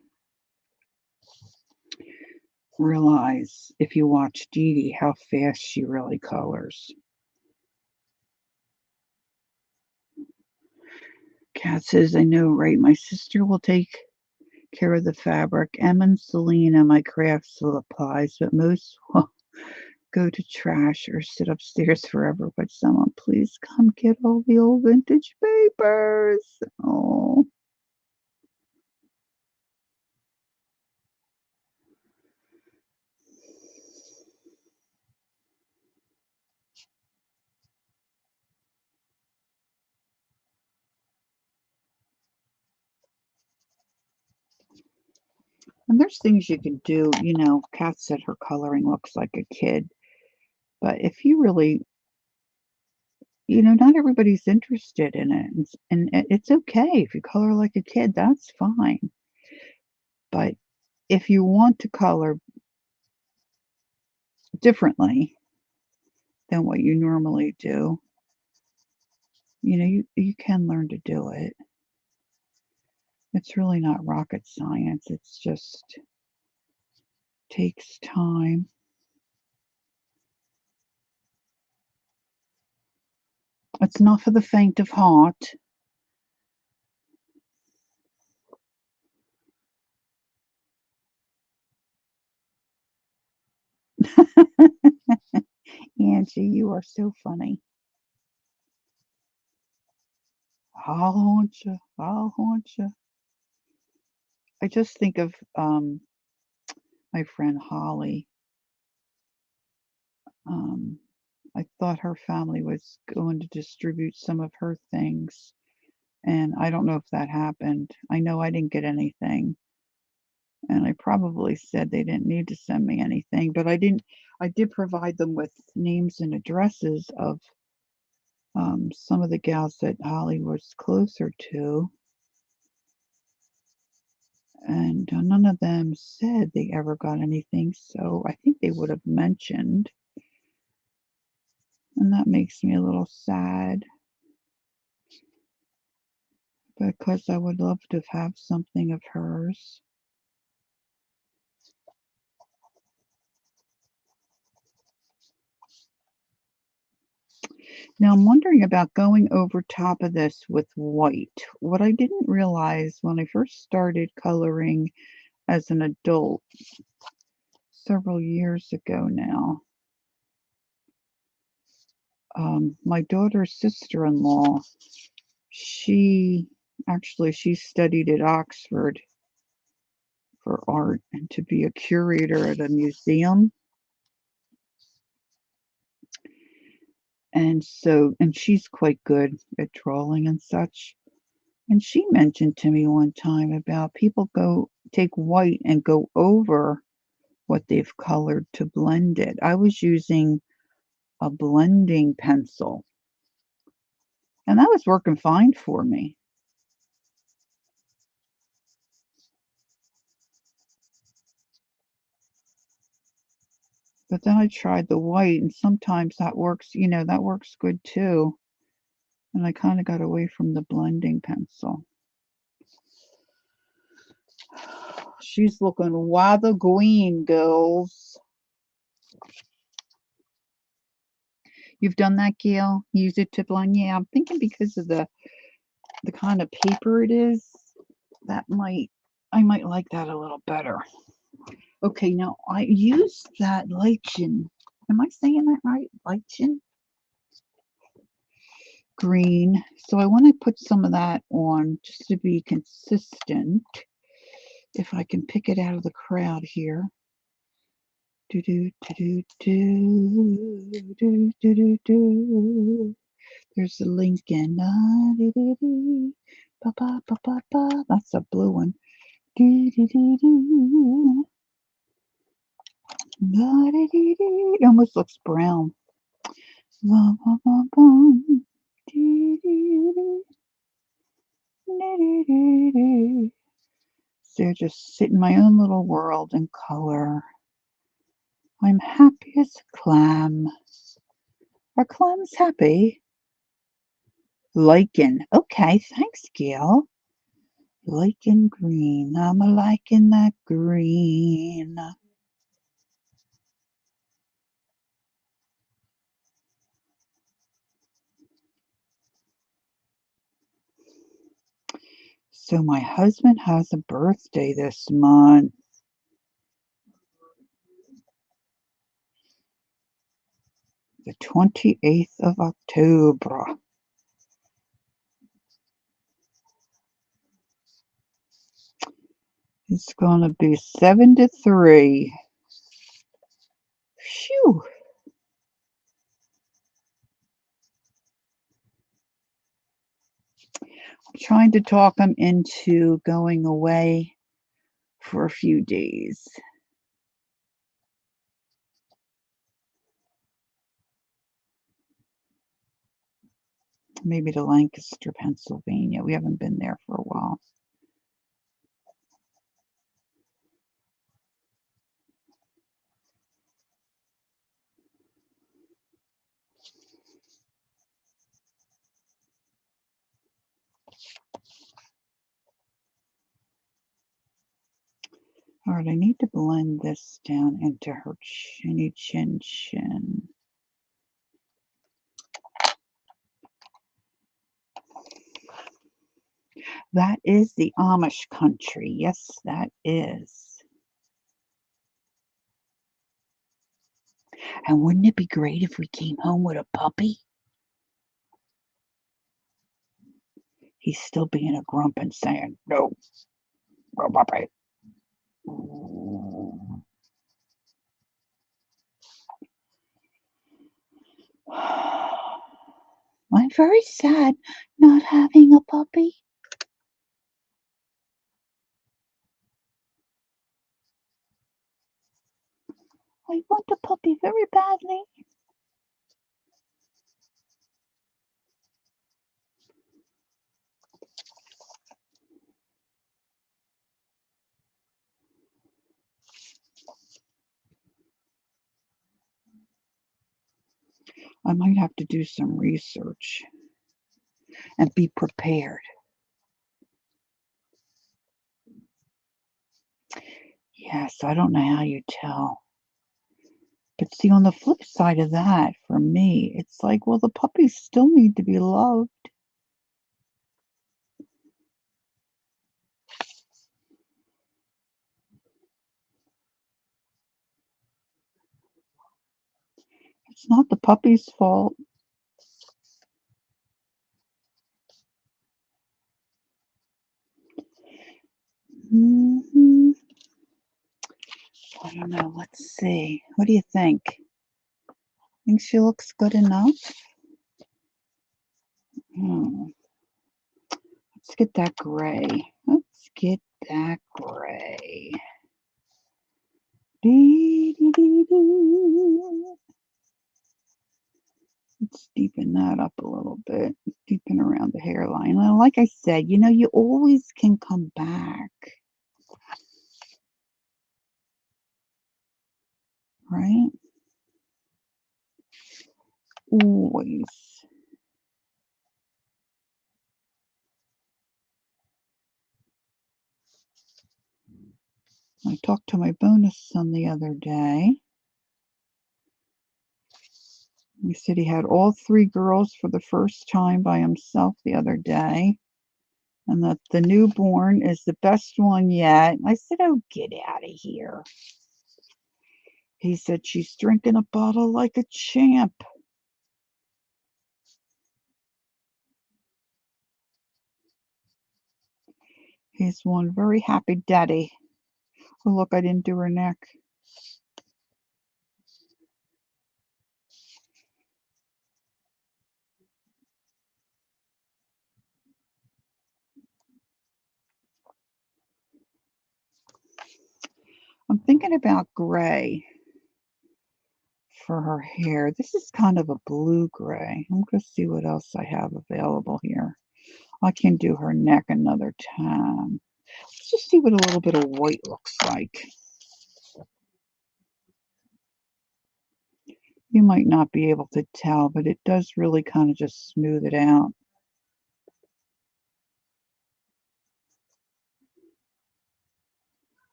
A: realize, if you watch Dee Dee, how fast she really colors. Kat says, I know, right? My sister will take care of the fabric. Em and Selena, my craft supplies, but most will go to trash or sit upstairs forever. But someone please come get all the old vintage papers. Oh. And there's things you can do. Kat said her coloring looks like a kid. But if you really, not everybody's interested in it. And it's okay if you color like a kid, that's fine. But if you want to color differently than what you normally do, you can learn to do it. It's really not rocket science. It's just takes time. It's not for the faint of heart. Angie, you are so funny. I'll haunt you. I'll haunt you. I just think of my friend Holly. Um, I thought her family was going to distribute some of her things, and I don't know if that happened. I know I didn't get anything, and I probably said they didn't need to send me anything, but I didn't. I did provide them with names and addresses of some of the gals that Holly was closer to, and none of them said they ever got anything, so I think they would have mentioned. And that makes me a little sad because I would love to have something of hers. Now I'm wondering about going over top of this with white. What I didn't realize when I first started coloring as an adult several years ago now, my daughter's sister-in-law, she she studied at Oxford for art and to be a curator at a museum. And she's quite good at drawing and such. And she mentioned to me one time about people go take white and go over what they've colored to blend it. I was using a blending pencil, and that was working fine for me. But then I tried the white, and sometimes that works, that works good too. And I kind of got away from the blending pencil. She's looking rather green, girls. You've done that, Gail? Use it to blend? Yeah, I'm thinking because of the kind of paper it is, I might like that a little better. Okay, now I used that lichen. Am I saying that right? Lichen green. So I want to put some of that on just to be consistent. If I can pick it out of the crowd here. Do do do do do do do do do. There's the Lincoln. Do, do, do. Ba, ba, ba, ba, ba. That's a blue one. Do, do, do, do. Da, do, do, do. It almost looks brown. Ba, ba, ba, ba. Do, do, do. Do, do, do, do. So just sit in my own little world and color. I'm happy as a clam. Are clams happy? Lichen. Okay, thanks, Gail. Lichen green. I'm a liking that green. So my husband has a birthday this month. The 28th of October. It's gonna be 73. Phew. I'm trying to talk him into going away for a few days. Maybe to Lancaster, Pennsylvania. We haven't been there for a while. All right, I need to blend this down into her chinny chin chin. That is the Amish country. Yes, that is. And wouldn't it be great if we came home with a puppy? He's still being a grump and saying, no, no puppy. I'm very sad not having a puppy. I want a puppy very badly. I might have to do some research and be prepared. Yes, I don't know how you tell. But see, on the flip side of that, for me, it's like, well, the puppies still need to be loved. It's not the puppy's fault. Hmm. I don't know. Let's see. What do you think? Think she looks good enough? Hmm. Let's get that gray. Let's get that gray. Dee, dee, dee, dee. Let's deepen that up a little bit. Deepen around the hairline. Well, like I said, you always can come back, right? Always. I talked to my bonus son the other day. He said he had all three girls for the first time by himself the other day, and that the newborn is the best one yet. I said, "Oh, get out of here." He said, "She's drinking a bottle like a champ." He's one very happy daddy. Oh, look, I didn't do her neck. I'm thinking about gray for her hair. This is kind of a blue gray. I'm going to see what else I have available here. I can do her neck another time. Let's just see what a little bit of white looks like. You might not be able to tell, but it does really kind of just smooth it out.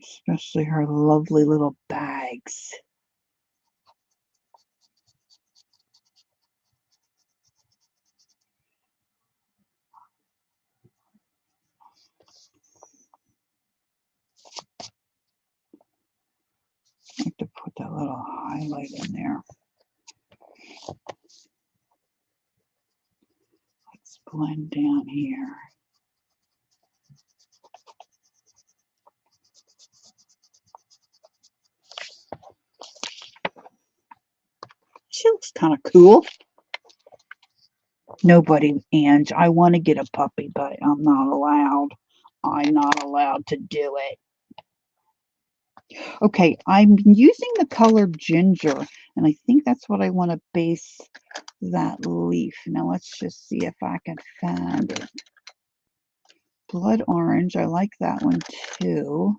A: Especially her lovely little bags. I have to put that little highlight in there. Let's blend down here. She looks kind of cool. Nobody, Ange. I want to get a puppy, but I'm not allowed. I'm not allowed to do it. Okay, I'm using the color ginger, and I think that's what I want to base that leaf. Now let's just see if I can find it. Blood orange, I like that one too.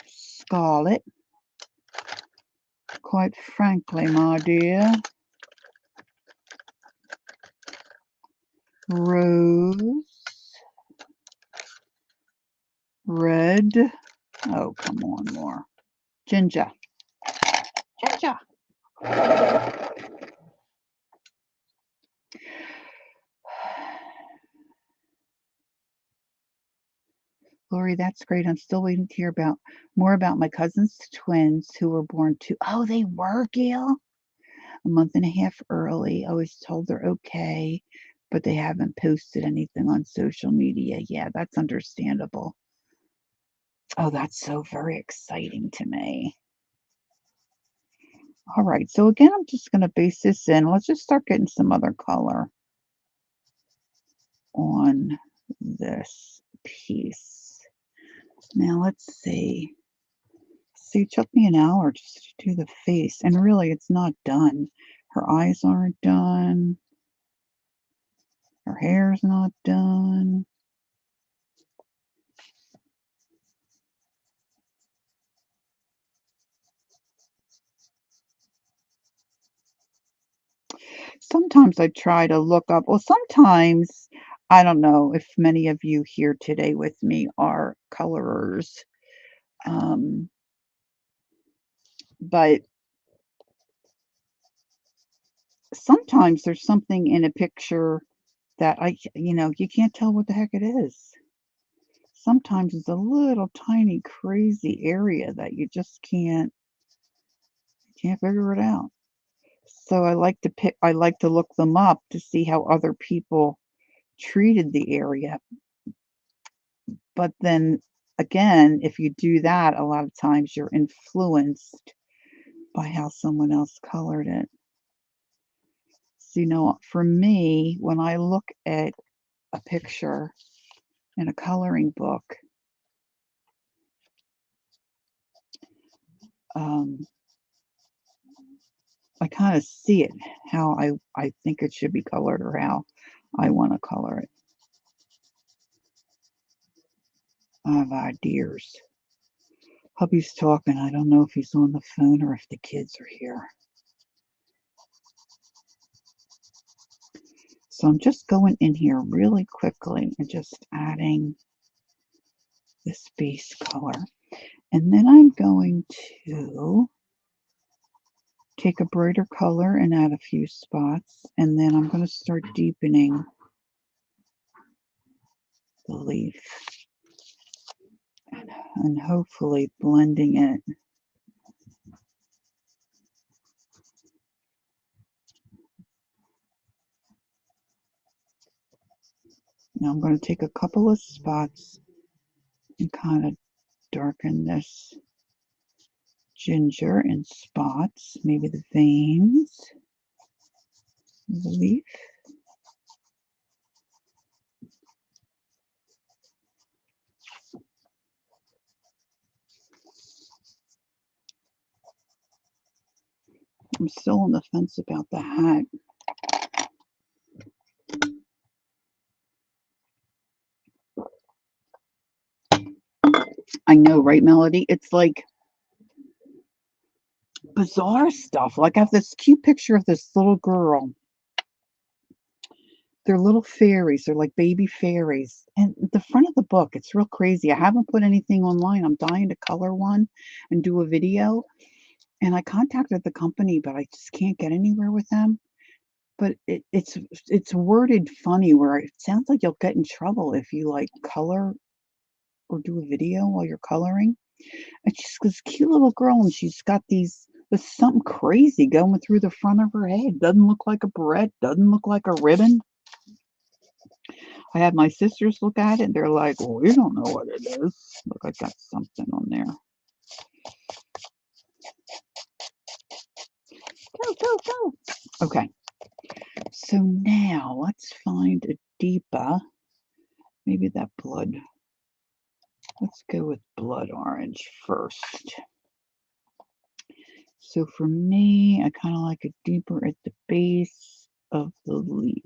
A: Scarlet, quite frankly, my dear. Rose, red. Oh, come on, more. Ginger. Ginger. Lori, that's great. I'm still waiting to hear about more about my cousin's twins who were born two. Oh, they were, Gail? A month and a half early. I was told they're okay, but they haven't posted anything on social media. Yeah, that's understandable. Oh, that's so very exciting to me. All right, so again, I'm just going to base this in. Let's just start getting some other color on this piece. Now, let's see. See, it took me an hour just to do the face, and really, it's not done. Her eyes aren't done. Her hair's not done. sometimes I try to look up, well, sometimes I don't know if many of you here today with me are colorers, um, but sometimes there's something in a picture that you can't tell what the heck it is. Sometimes it's a little tiny crazy area that you just can't figure it out. So I like to look them up to see how other people treated the area. But then again, if you do that, a lot of times you're influenced by how someone else colored it. So, for me, when I look at a picture in a coloring book, um, I kind of see it how I think it should be colored or how I want to color it. I have ideas. Hubby's talking. I don't know if he's on the phone or if the kids are here. So I'm just going in here really quickly and just adding this base color. And then I'm going to take a brighter color and add a few spots. And then I'm going to start deepening the leaf and hopefully blending it. Now I'm going to take a couple of spots and kind of darken this ginger in spots, maybe the veins of the leaf. I'm still on the fence about the hat. I know, right, Melody? It's like bizarre stuff. Like I have this cute picture of this little girl. They're little fairies. They're like baby fairies. And the front of the book, it's real crazy. I haven't put anything online. I'm dying to color one and do a video. And I contacted the company, but I just can't get anywhere with them. But it's worded funny where it sounds like you'll get in trouble if you like color or do a video while you're coloring. And she's this cute little girl, and she's got there's something crazy going through the front of her head. Doesn't look like a barrette, doesn't look like a ribbon. I had my sisters look at it, and they're like, well, we don't know what it is. Look, I got something on there. Go, go, go. Okay. So now let's find a deeper, maybe that blood. Let's go with blood orange first. So for me, I kind of like it deeper at the base of the leaf.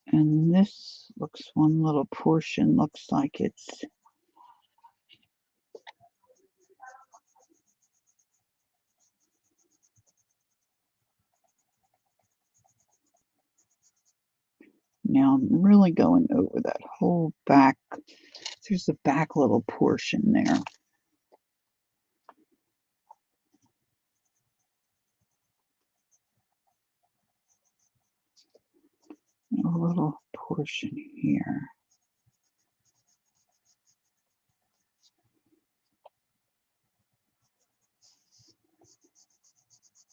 A: And this one little portion looks like it's now I'm really going over that whole back. There's a back little portion there. A little portion here.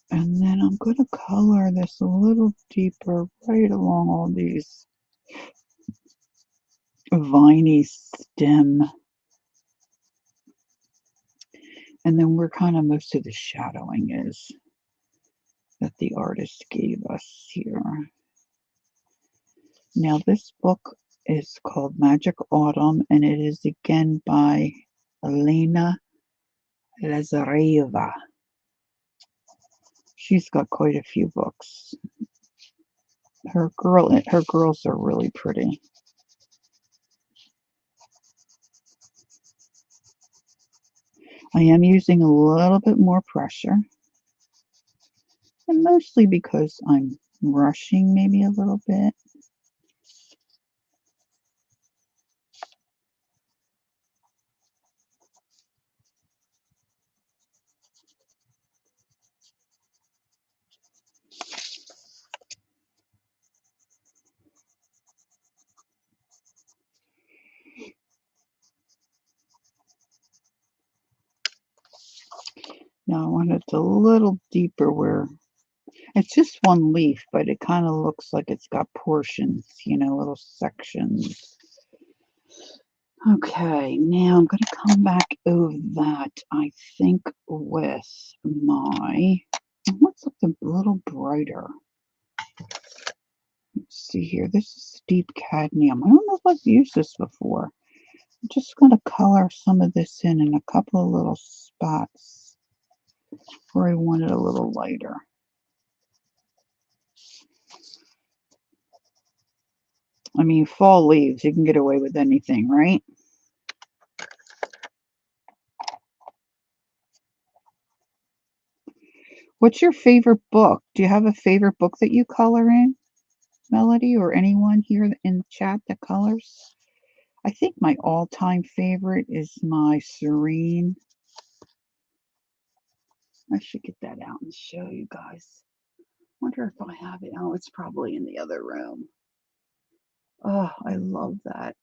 A: And then I'm going to color this a little deeper right along all these viney stem. And then where kind of most of the shadowing is that the artist gave us here. Now this book is called Magic Autumn, and it is again by Alena Lazareva. She's got quite a few books. Her girls are really pretty. I am using a little bit more pressure, and mostly because I'm rushing maybe a little bit. Now I want it a little deeper where it's just one leaf, but it kind of looks like it's got portions, little sections. Okay, now I'm going to come back over that, I think, with my, what's something a little brighter? Let's see here. This is deep cadmium. I don't know if I've used this before. I'm just going to color some of this in a couple of little spots where I want it a little lighter. I mean, fall leaves, you can get away with anything, right? What's your favorite book? Do you have a favorite book that you color in, Melody, or anyone here in the chat that colors? I think my all-time favorite is my Serene. I should get that out and show you guys. Wonder if I have it. Oh, it's probably in the other room. Oh, I love that.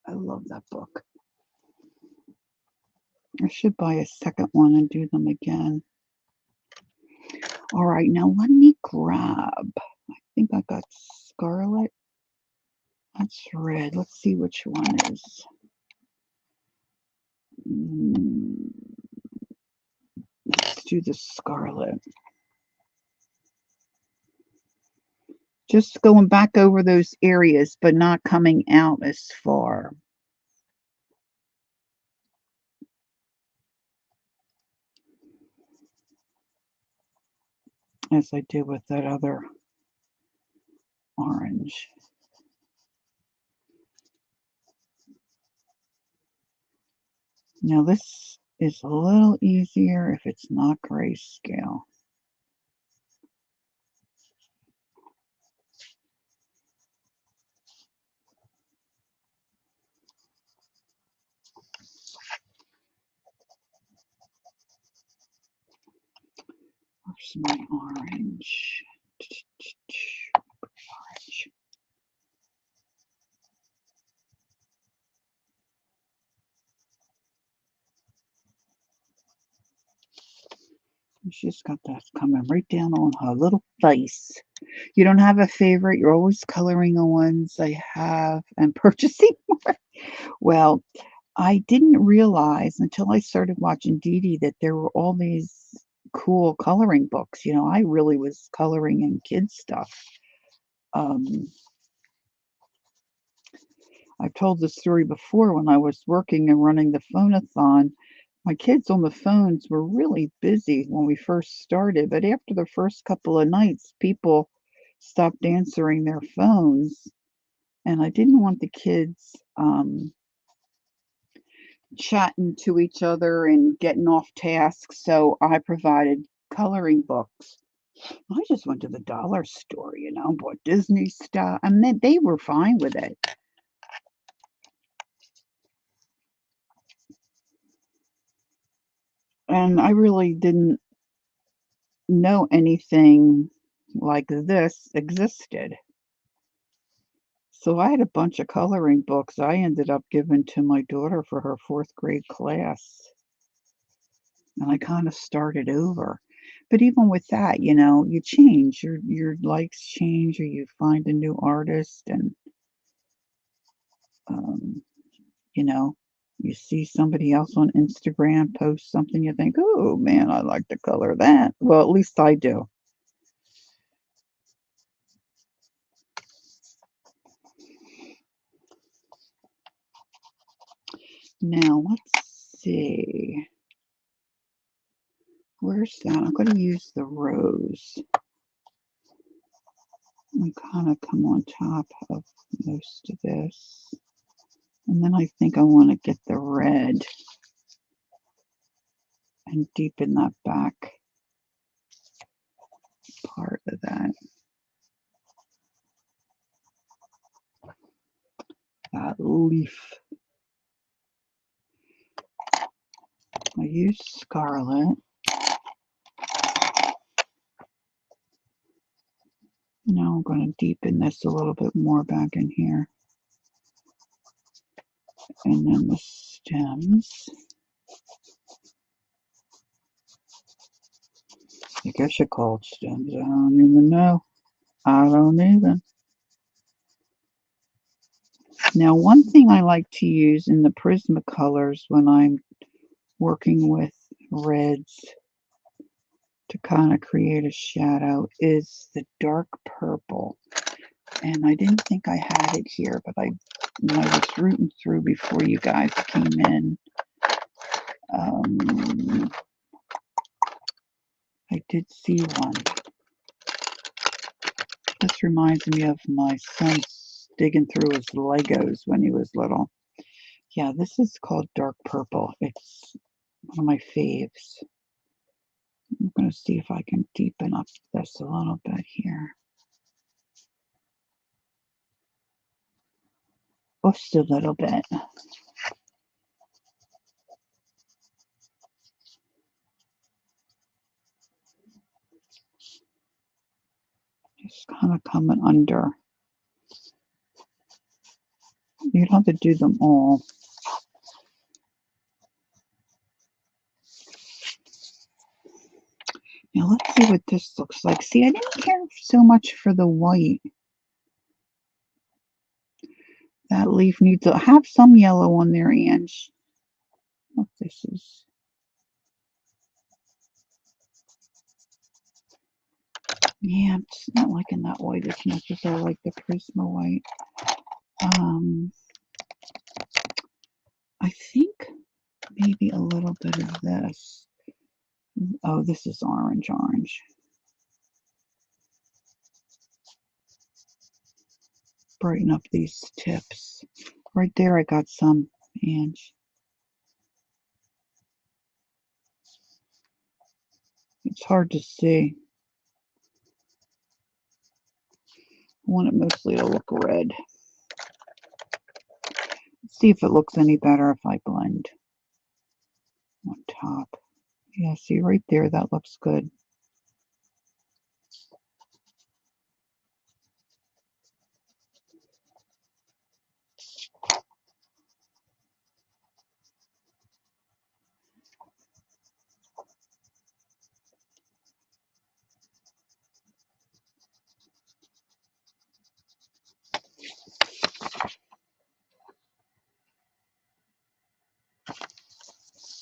A: I love that book. I should buy a second one and do them again. All right, now let me grab. I think I got Scarlet. That's red. Let's see which one is. Let's do the Scarlet. Just going back over those areas, but not coming out as far as I did with that other orange. Now this is a little easier if it's not grayscale. Where's my orange? Orange. She's got that coming right down on her little face. You don't have a favorite. You're always coloring the ones I have and purchasing more. Well, I didn't realize until I started watching Dee Dee that there were all these cool coloring books. I really was coloring in kids stuff. I've told this story before when I was working and running the phone-a-thon. My kids on the phones were really busy when we first started, but after the first couple of nights, people stopped answering their phones, and I didn't want the kids chatting to each other and getting off task, so I provided coloring books. I just went to the dollar store, bought Disney stuff, and they were fine with it. And I really didn't know anything like this existed. So I had a bunch of coloring books I ended up giving to my daughter for her fourth grade class. And I kind of started over. But even with that, you change. Your likes change or you find a new artist and um, you know, you see somebody else on Instagram post something, you think, oh man, I like to color that. Well, at least I do. Now, let's see. Where's that? I'm going to use the rose and kind of come on top of most of this. And then I think I want to get the red and deepen that back part of that leaf. I use scarlet. Now I'm going to deepen this a little bit more back in here. And then the stems. I guess you call it stems. I don't even know. I don't even. Now, one thing I like to use in the Prismacolors when I'm working with reds to kind of create a shadow is the dark purple. And I didn't think I had it here, but when I was rooting through before you guys came in, I did see one. This reminds me of my son digging through his Legos when he was little. Yeah, this is called dark purple. It's one of my faves. I'm going to see if I can deepen up this a little bit here. Just a little bit. Just kind of coming under. You don't have to do them all. Now let's see what this looks like. See, I didn't care so much for the white. That leaf needs to have some yellow on there, Ange. What this is. Yeah, I'm just not liking that white as much as I like the Prisma white. I think maybe a little bit of this. Oh, this is orange. Brighten up these tips. Right there, I got some, Ange. It's hard to see. I want it mostly to look red. Let's see if it looks any better if I blend on top. Yeah, see right there, that looks good.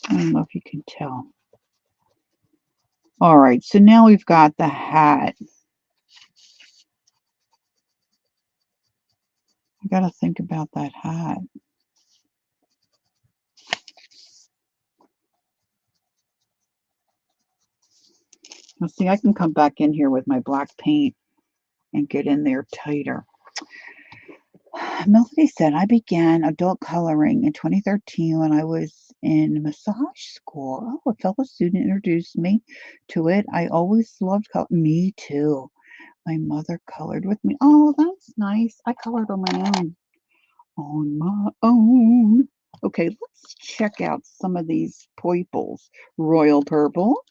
A: I don't know if you can tell. All right, so now we've got the hat. I got to think about that hat. Now, see, I can come back in here with my black paint and get in there tighter. Melody said, I began adult coloring in 2013 when I was in massage school. Oh, a fellow student introduced me to it. I always loved color. Me too. My mother colored with me. Oh, that's nice. I colored on my own. On my own. Okay, let's check out some of these purples. Royal purple.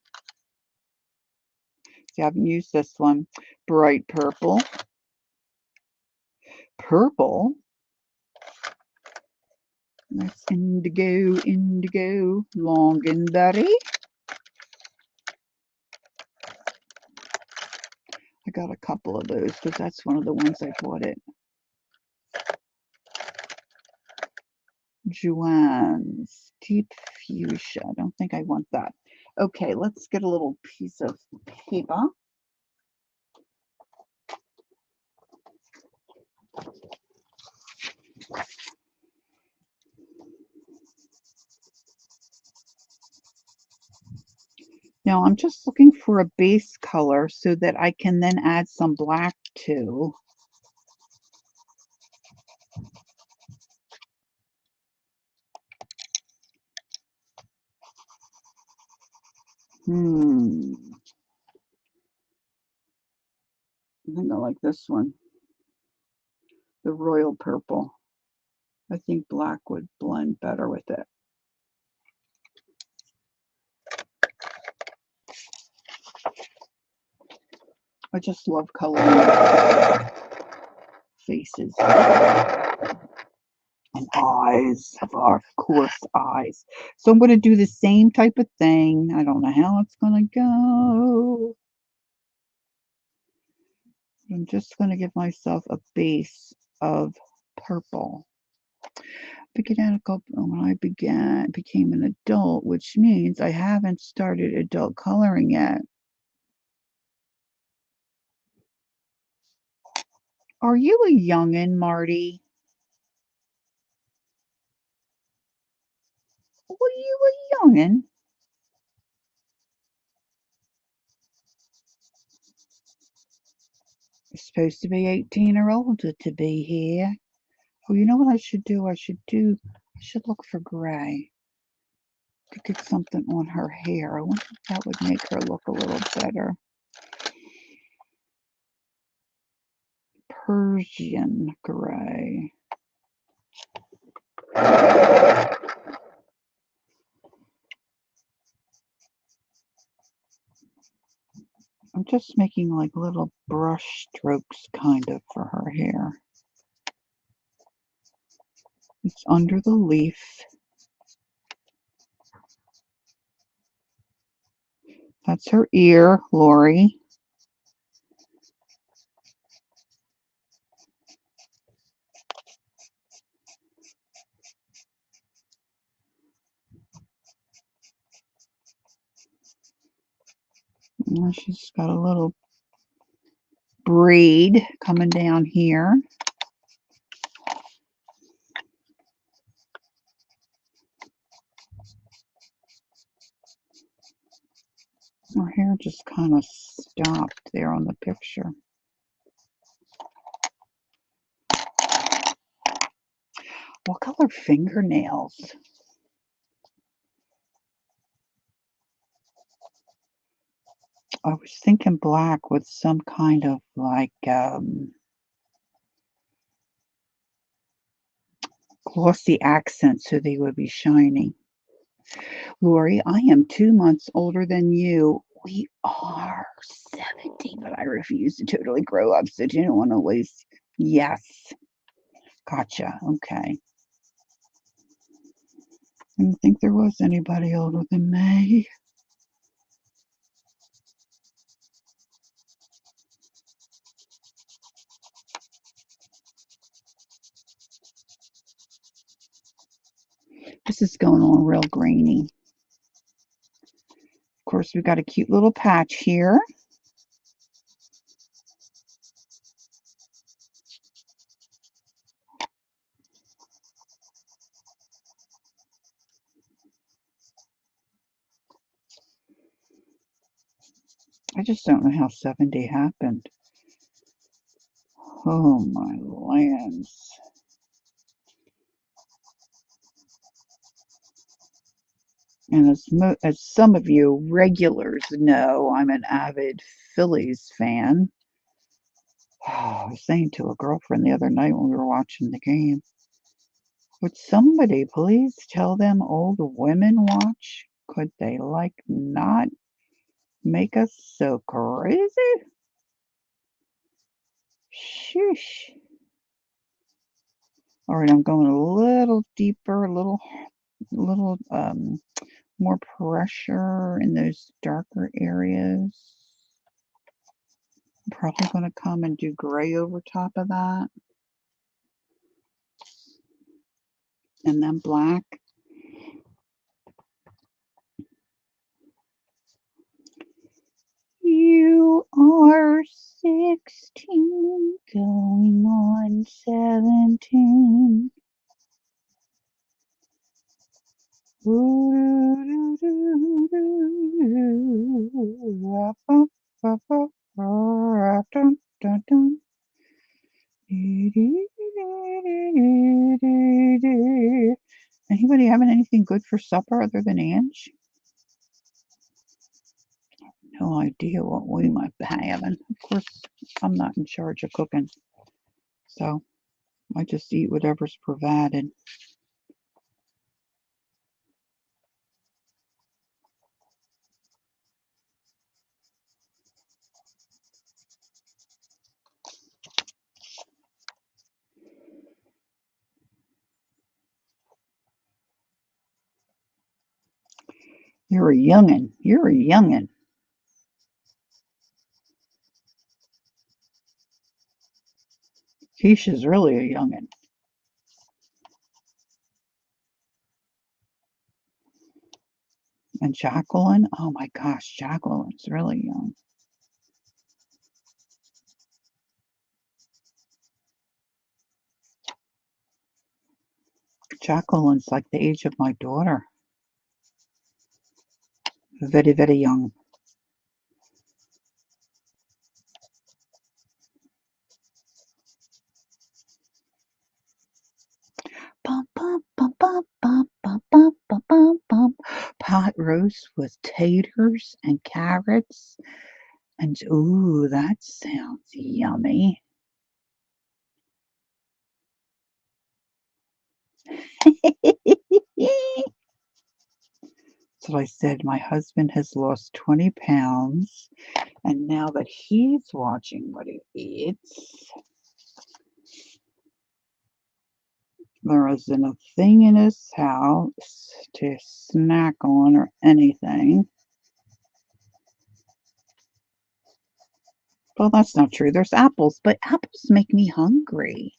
A: See, I haven't used this one. Bright purple. Purple. That's indigo. Longanberry. I got a couple of those because that's one of the ones I bought it. Joanne's deep fuchsia. I don't think I want that. Okay, let's get a little piece of paper. Now I'm just looking for a base color so that I can then add some black to. I think I like this one, the royal purple. I think black would blend better with it. I just love coloring faces and eyes, of course, eyes. So I'm going to do the same type of thing. I don't know how it's going to go. I'm just going to give myself a base of purple. When I became an adult, which means I haven't started adult coloring yet. Are you a youngin', Marty? Were you a youngin'? You're supposed to be 18 or older to be here. Oh, you know what I should do? I should look for gray to get something on her hair. I wonder if that would make her look a little better. Persian gray. I'm just making like little brush strokes kind of for her hair. It's under the leaf. That's her ear, Lori. And she's got a little braid coming down here. Her hair just kind of stopped there on the picture. What color fingernails? I was thinking black with some kind of like glossy accent so they would be shiny. Lori, I am 2 months older than you. We are 70, but I refuse to totally grow up, so you don't want to waste. Yes. Gotcha. Okay. I didn't think there was anybody older than me. This is going on real grainy. Of course, we've got a cute little patch here. I just don't know how 70 happened. Oh my lands. And as some of you regulars know, I'm an avid Phillies fan. I was saying to a girlfriend the other night when we were watching the game, would somebody please tell them old women watch? Could they like not make us so crazy? Sheesh. All right, I'm going a little deeper, a little more pressure in those darker areas. I'm probably going to come and do gray over top of that. And then black. You are 16, going on 17. Anybody having anything good for supper other than Ange? No idea what we might be having. Of course, I'm not in charge of cooking, so I just eat whatever's provided. You're a youngin'. You're a youngin'. Keisha's really a youngin'. And Jacqueline, oh my gosh, Jacqueline's really young. Jacqueline's like the age of my daughter. Very, very young. Bum, bum, bum, bum, bum, bum, bum, bum, bum, bum. Pot roast with taters and carrots. And ooh, that sounds yummy. So I said my husband has lost 20 pounds, and now that he's watching what he eats, there isn't a thing in his house to snack on or anything. Well, that's not true. There's apples, but apples make me hungry.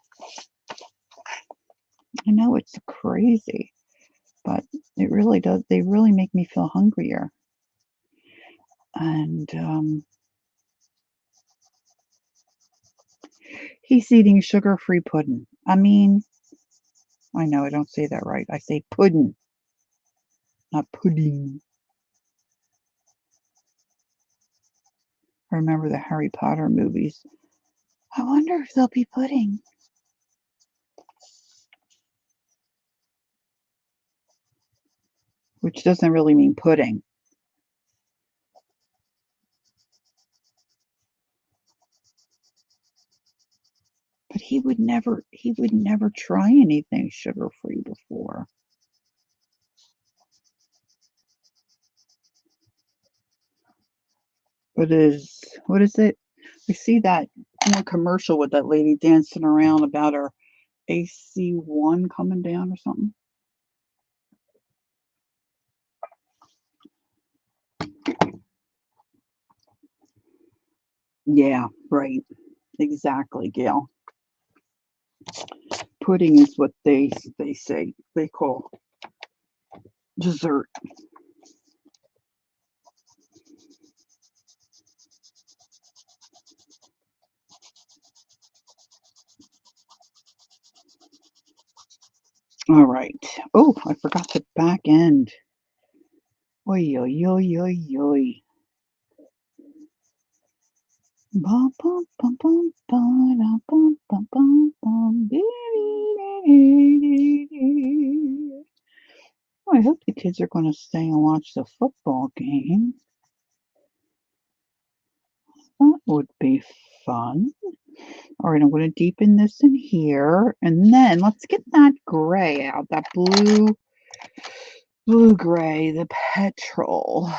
A: I know it's crazy, but it really does. They really make me feel hungrier. And he's eating sugar-free pudding. I mean, I know I don't say that right. I say pudding, not pudding. I remember the Harry Potter movies. I wonder if there'll be pudding. Which doesn't really mean pudding. But he would never try anything sugar-free before. What is it? We see that one commercial with that lady dancing around about her AC1 coming down or something. Yeah, right. Exactly, Gail. Pudding is what they say they call dessert. All right. Oh, I forgot the back end. Oi, oi, oi, oi, oi. Bum, bum, bum, bum, bum, bum, bum, bum, bum. I hope the kids are going to stay and watch the football game. That would be fun. All right, I'm going to deepen this in here. And then let's get that gray out, that blue gray, the petrol.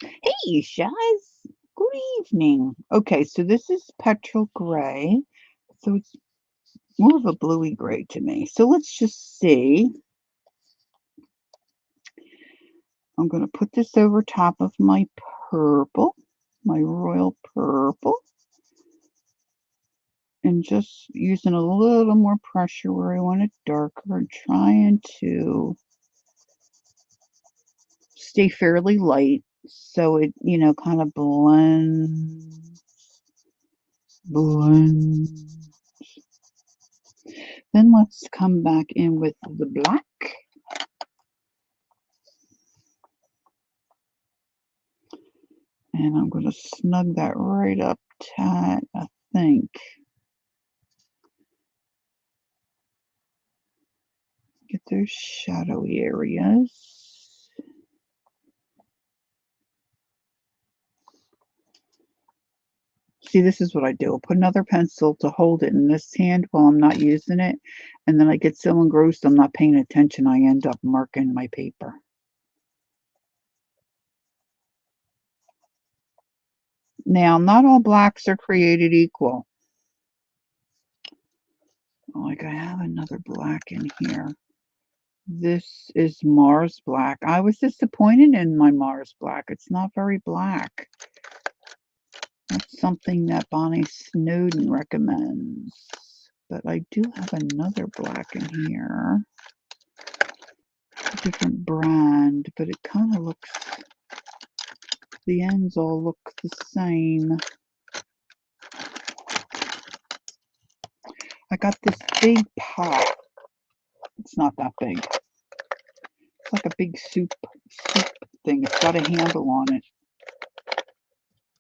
A: Hey, Shaz. Good evening. Okay, so this is petrol gray. So it's more of a bluey gray to me. So let's just see. I'm going to put this over top of my purple, my royal purple, and just using a little more pressure where I want it darker and trying to stay fairly light so it, kind of blends. Then let's come back in with the black. And I'm going to snug that right up tight, I think. Get those shadowy areas. See, this is what I do. I'll put another pencil to hold it in this hand while I'm not using it, and then I get so engrossed I'm not paying attention, I end up marking my paper. Now, not all blacks are created equal. Like, I have another black in here. This is Mars black. I was disappointed in my Mars black. It's not very black. That's something that Bonnie Snowden recommends. But I do have another black in here. A different brand, but it kind of looks, the ends all look the same. I got this big pot. It's not that big. It's like a big soup thing. It's got a handle on it.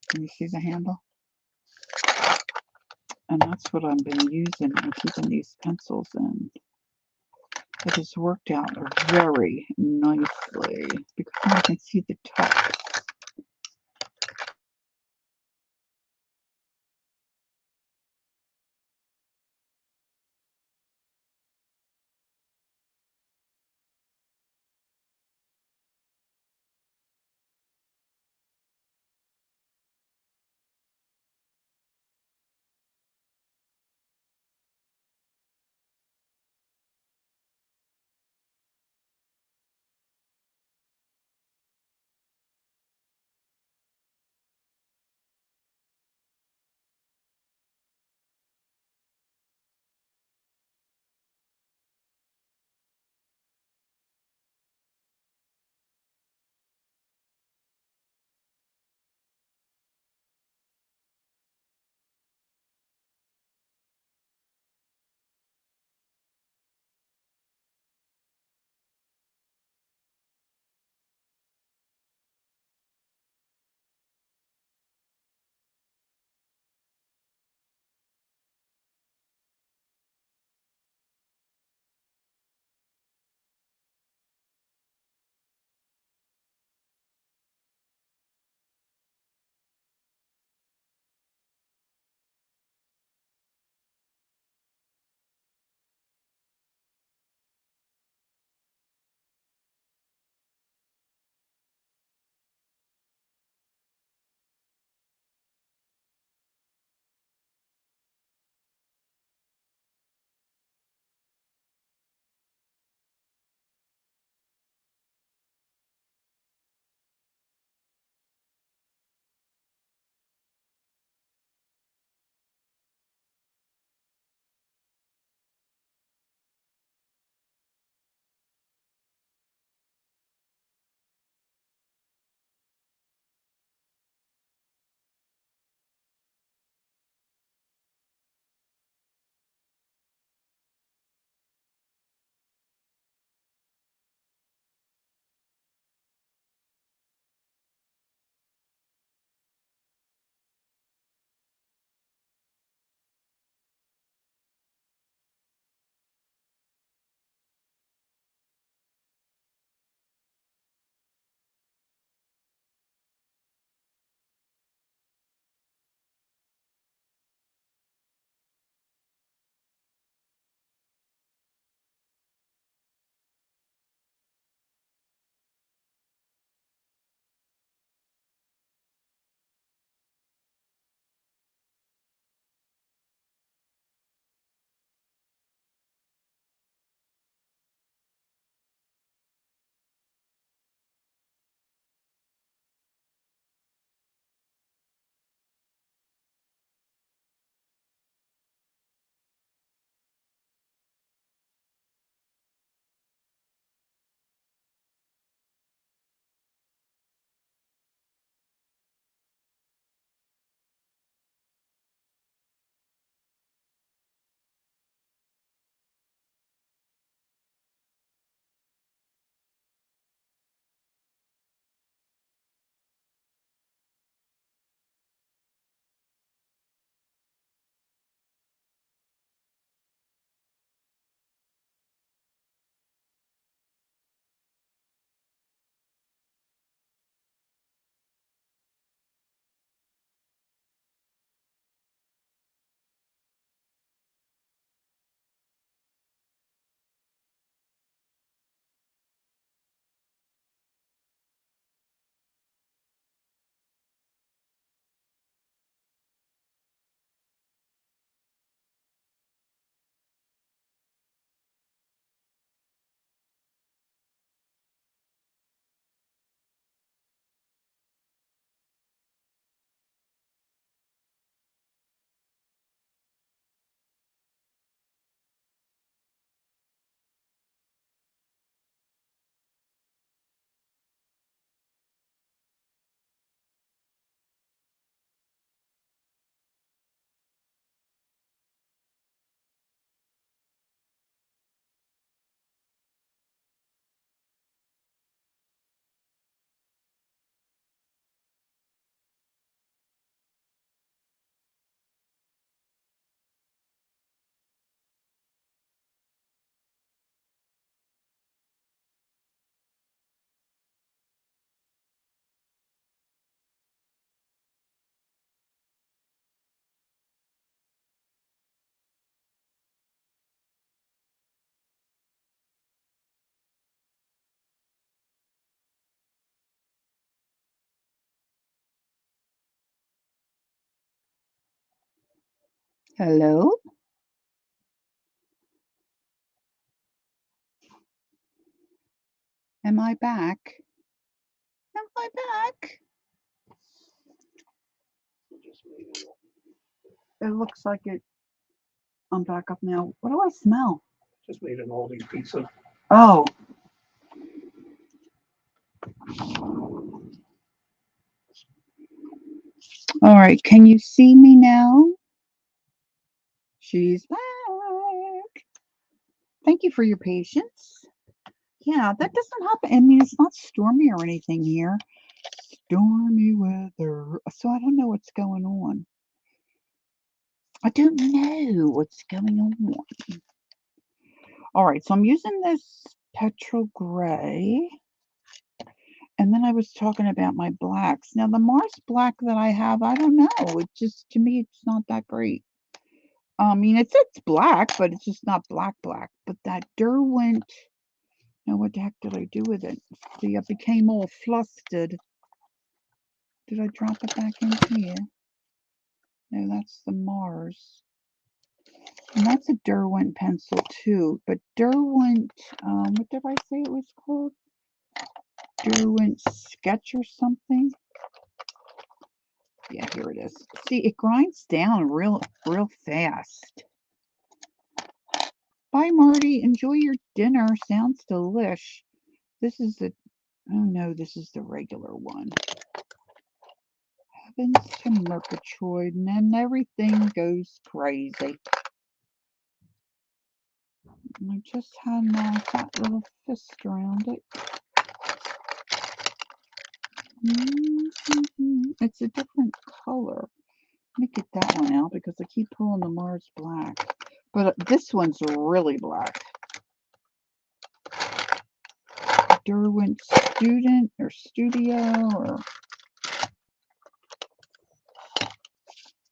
A: Can you see the handle? And that's what I've been using and keeping these pencils in. It has worked out very nicely because now I can see the top. Hello? Am I back? Am I back? It looks like it. I'm back up now. What do I smell?
B: Just made an Aldi pizza.
A: Oh. All right. Can you see me now? She's back. Thank you for your patience. Yeah, that doesn't happen. I mean, it's not stormy or anything here. Stormy weather. So I don't know what's going on. I don't know what's going on. All right, so I'm using this petrol gray. And then I was talking about my blacks. Now, the Mars black that I have, I don't know. It just, to me, it's not that great. I mean, it's black, but it's just not black black. But that Derwent, now what the heck did I do with it? See, it became all flustered. Did I drop it back into here? No, that's the Mars. And that's a Derwent pencil too. But Derwent, what did I say it was called? Derwent Sketch or something? Yeah, here it is. See, it grinds down real fast. Bye, Marty. Enjoy your dinner. Sounds delish. This is the, oh no, this is the regular one. Heavens to Murgatroyd, and then everything goes crazy. And I just had my fat little fist around it. It's a different color. Let me get that one out because I keep pulling the Mars black. But this one's really black. Derwent Student or Studio or...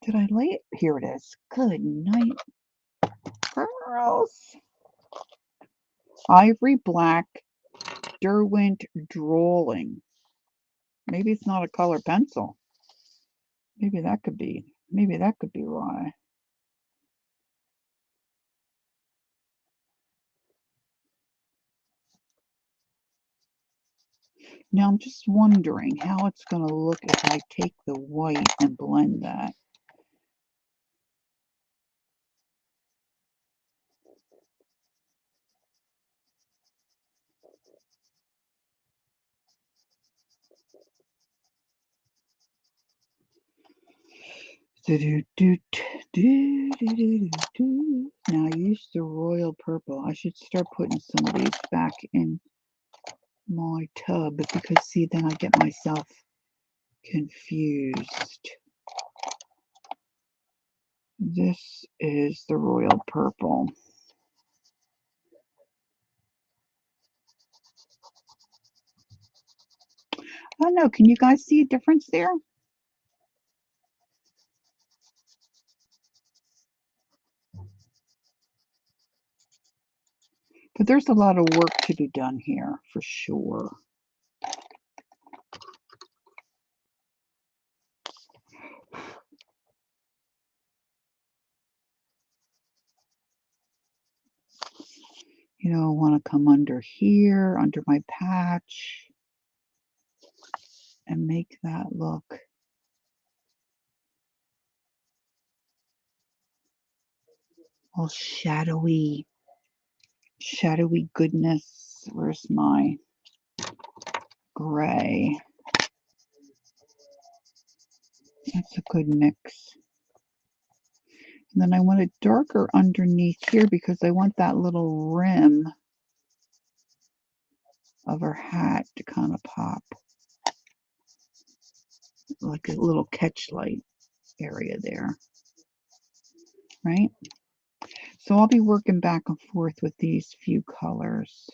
A: Did I lay it? Here it is. Good night, girls. Ivory Black Derwent Drawing. Maybe it's not a color pencil. Maybe that could be why. Now I'm just wondering how it's going to look if I take the white and blend that. Now I used the royal purple. I should start putting some of these back in my tub because see, then I get myself confused. This is the royal purple. I don't know. Can you guys see a difference there? But there's a lot of work to be done here for sure. You know, I want to come under here, under my patch, and make that look all shadowy goodness. Where's my gray? That's a good mix. And then I want it darker underneath here because I want that little rim of her hat to kind of pop. Like a little catch light area there. Right? So I'll be working back and forth with these few colors.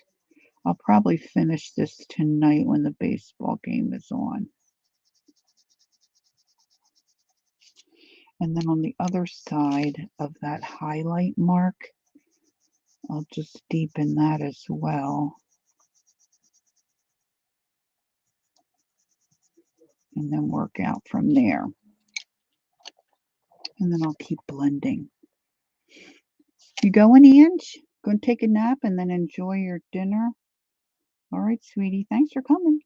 A: I'll probably finish this tonight when the baseball game is on. And then on the other side of that highlight mark, I'll just deepen that as well. And then work out from there. And then I'll keep blending. You going, Ange? Going to take a nap and then enjoy your dinner? All right, sweetie. Thanks for coming.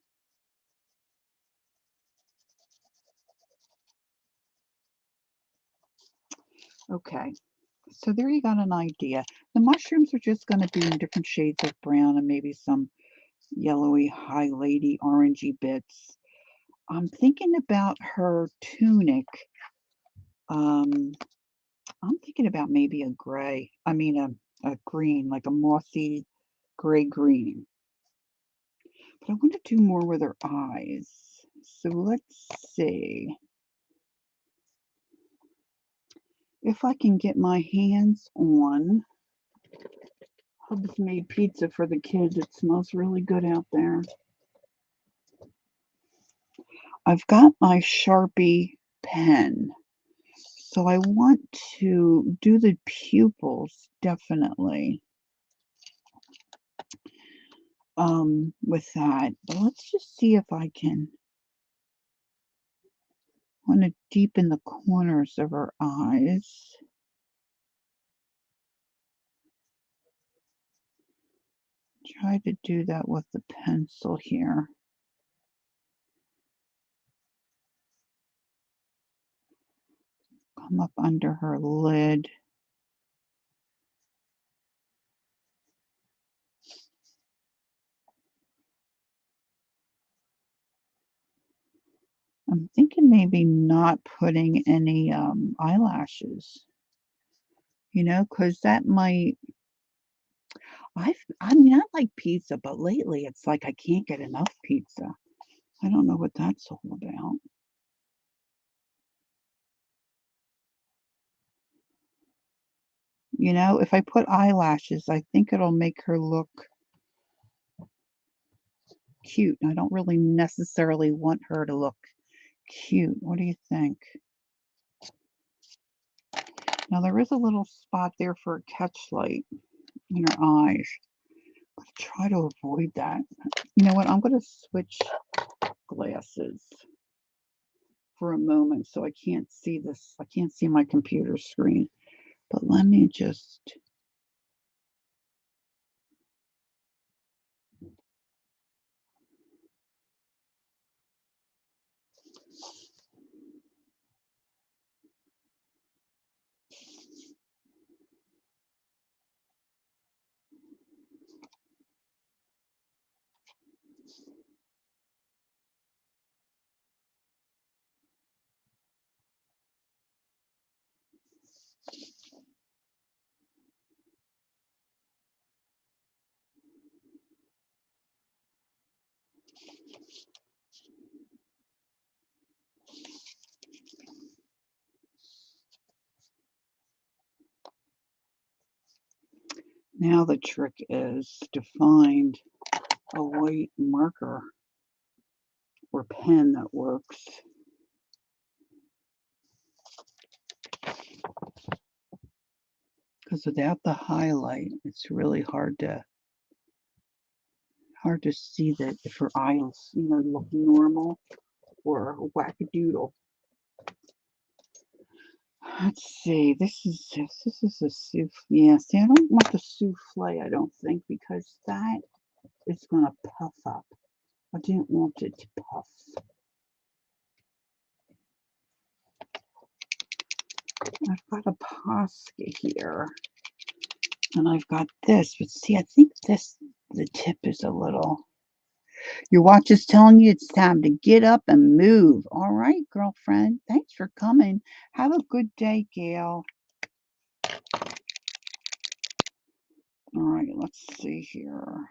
A: Okay. So there you got an idea. The mushrooms are just going to be in different shades of brown and maybe some yellowy, highlighty, orangey bits. I'm thinking about her tunic. Um, I'm thinking about maybe a gray. A green, like a mossy gray green. But I want to do more with her eyes. So let's see if I can get my hands on Hub's made pizza for the kids. It smells really good out there. I've got my Sharpie pen. So I want to do the pupils definitely with that. But let's just see if I can. I want to deepen the corners of her eyes. Try to do that with the pencil here. Come up under her lid. I'm thinking maybe not putting any eyelashes, because that might. I like pizza, but lately it's like I can't get enough pizza. I don't know what that's all about. If I put eyelashes, I think it'll make her look cute. I don't really necessarily want her to look cute. What do you think? Now, there is a little spot there for a catch light in her eyes. I'm going to try to avoid that. You know what? I'm going to switch glasses for a moment so I can't see this. I can't see my computer screen. But let me just. Now the trick is to find a white marker or pen that works. Because without the highlight, it's really hard to see that if her eyes, look normal or wackadoodle. Let's see. This is a souffle. Yeah, see, I don't want the souffle. I don't think because that is gonna puff up. I didn't want it to puff. I've got a Posca here, and I've got this. But see, I think the tip is a little. Your watch is telling you it's time to get up and move. All right, girlfriend. Thanks for coming. Have a good day, Gail. All right, let's see here.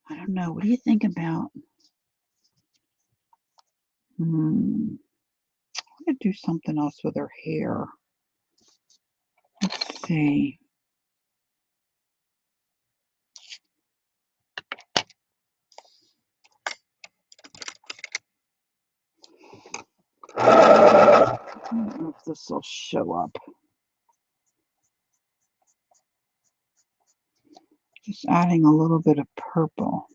A: I don't know. What do you think about? I'm going to do something else with her hair. Let's see. I don't know if this will show up. Just adding a little bit of purple.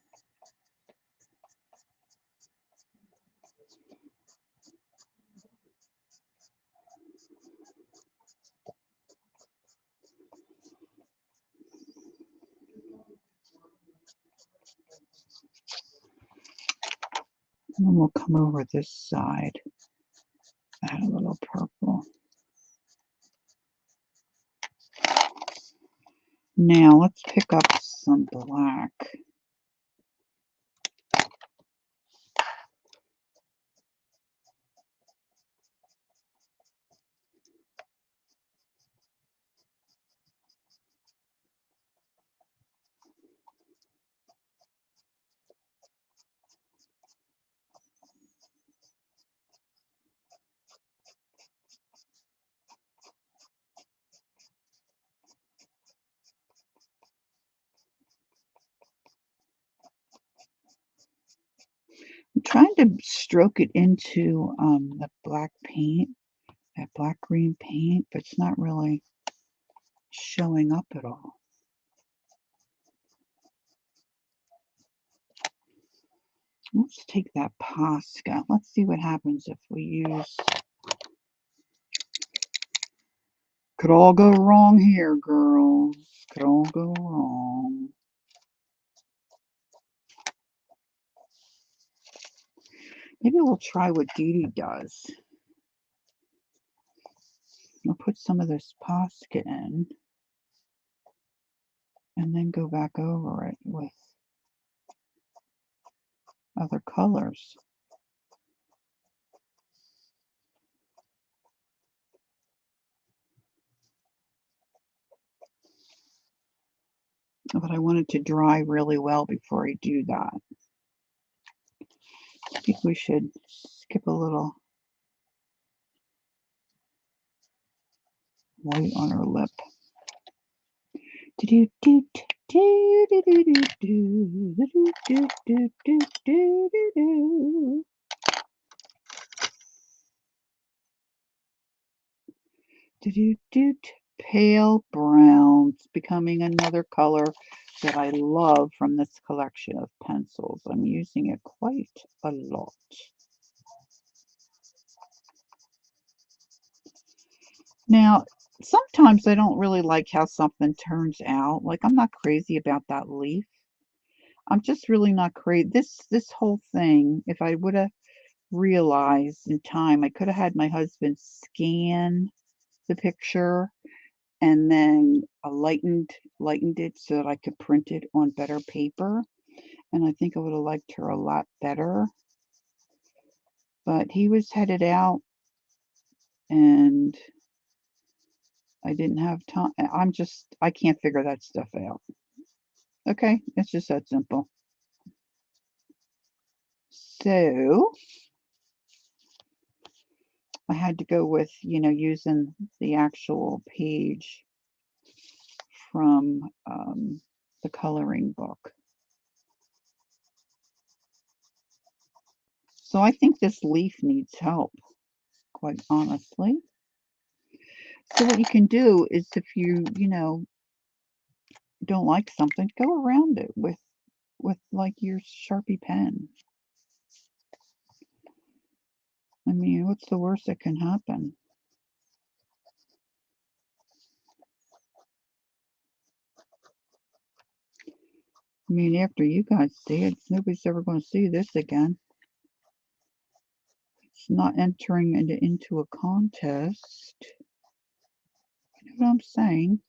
A: And then we'll come over this side, add a little purple. Now let's pick up some black. I'm trying to stroke it into the black paint, that black green paint, but it's not really showing up at all. Let's take that Posca. Let's see what happens if we use. Could all go wrong here, girls. Could all go wrong. Maybe we'll try what Dee Dee does. We'll put some of this Posca in and then go back over it with other colors. But I want it to dry really well before I do that. I think we should skip a little white on her lip. Pale browns, becoming another color that I love from this collection of pencils. I'm using it quite a lot. Now, sometimes I don't really like how something turns out. Like, I'm not crazy about that leaf. I'm just really not crazy. This whole thing, if I would have realized in time, I could have had my husband scan the picture and then lightened it so that I could print it on better paper. And I think I would have liked her a lot better. But he was headed out and I didn't have time. I can't figure that stuff out. Okay, it's just that simple. So I had to go with, using the actual page from the coloring book. So I think this leaf needs help, quite honestly. So what you can do is if you don't like something, go around it with like your Sharpie pen. I mean, what's the worst that can happen? I mean, after you guys see it, nobody's ever going to see this again. It's not entering into a contest. You know what I'm saying?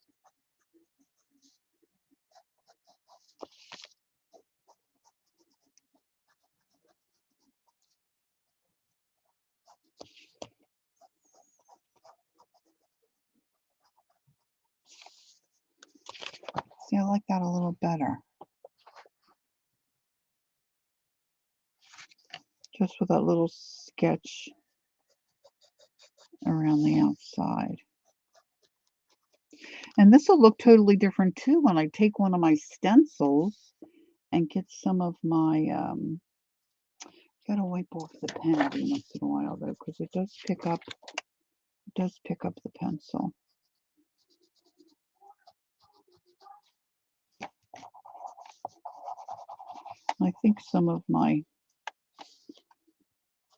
A: See, I like that a little better. Just with that little sketch around the outside. And this will look totally different too when I take one of my stencils and get some of my, gotta wipe off the pen every once in a while though, because it does pick up the pencil. I think some of my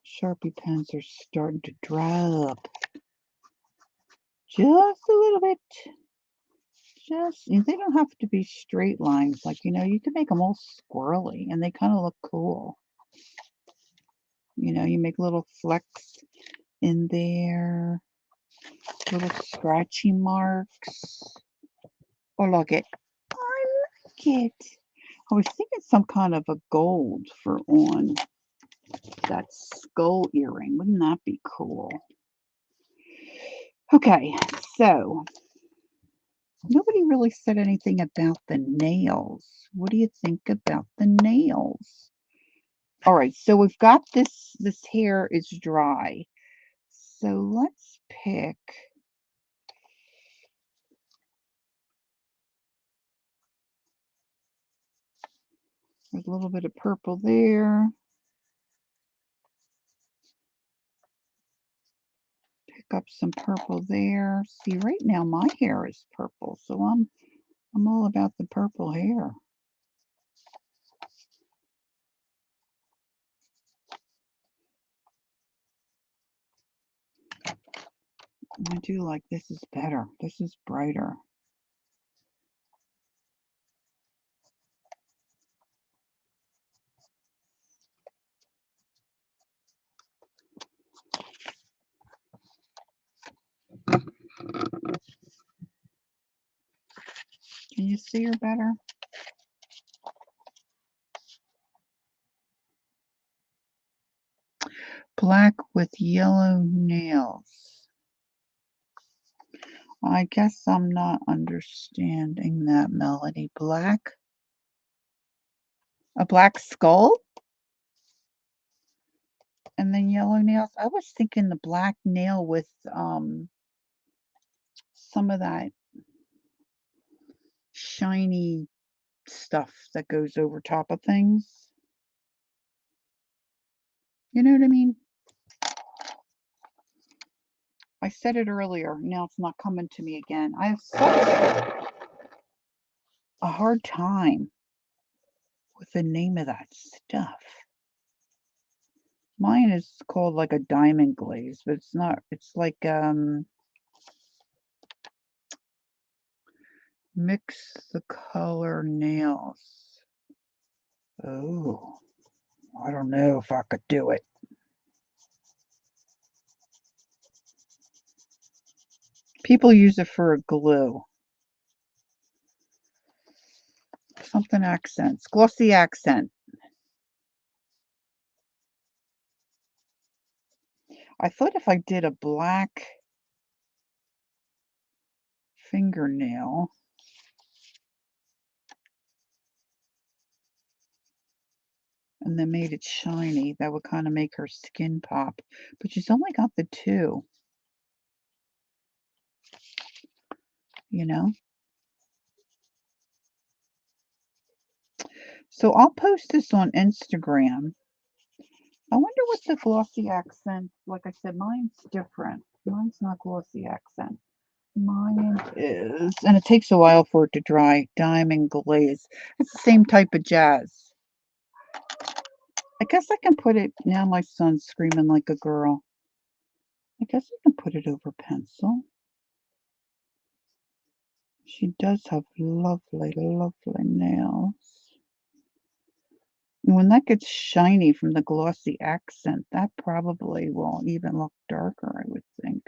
A: Sharpie pens are starting to dry up just a little bit. They don't have to be straight lines. Like, you can make them all squirrely and they kind of look cool. You make little flecks in there, little scratchy marks. Oh, look it. I like it. I was thinking some kind of a gold for on that skull earring. Wouldn't that be cool? Okay, so nobody really said anything about the nails. What do you think about the nails? All right, so we've got this hair is dry. So let's pick a little bit of purple there. Pick up some purple there. See, right now my hair is purple, so I'm all about the purple hair. I do like this is better. This is brighter. Can you see her better? Black with yellow nails. I guess I'm not understanding that, Melody. A black skull? And then yellow nails? I was thinking the black nail with some of that shiny stuff that goes over top of things. You know what I mean? I said it earlier. Now it's not coming to me again. I have such a hard time with the name of that stuff. Mine is called like a diamond glaze, but it's not. It's like mix the color nails. Oh, I don't know if I could do it. People use it for a glue. Something accents. Glossy accent. I thought if I did a black fingernail and then made it shiny, that would kind of make her skin pop. But she's only got the two, you know? So I'll post this on Instagram. I wonder what the glossy accent, like I said, mine's different. Mine's not glossy accent. Mine is, and it takes a while for it to dry, diamond glaze. It's the same type of jazz. I guess I can put it, now my son's screaming like a girl. I guess I can put it over pencil. She does have lovely, lovely nails. And when that gets shiny from the glossy accent, that probably will even look darker, I would think.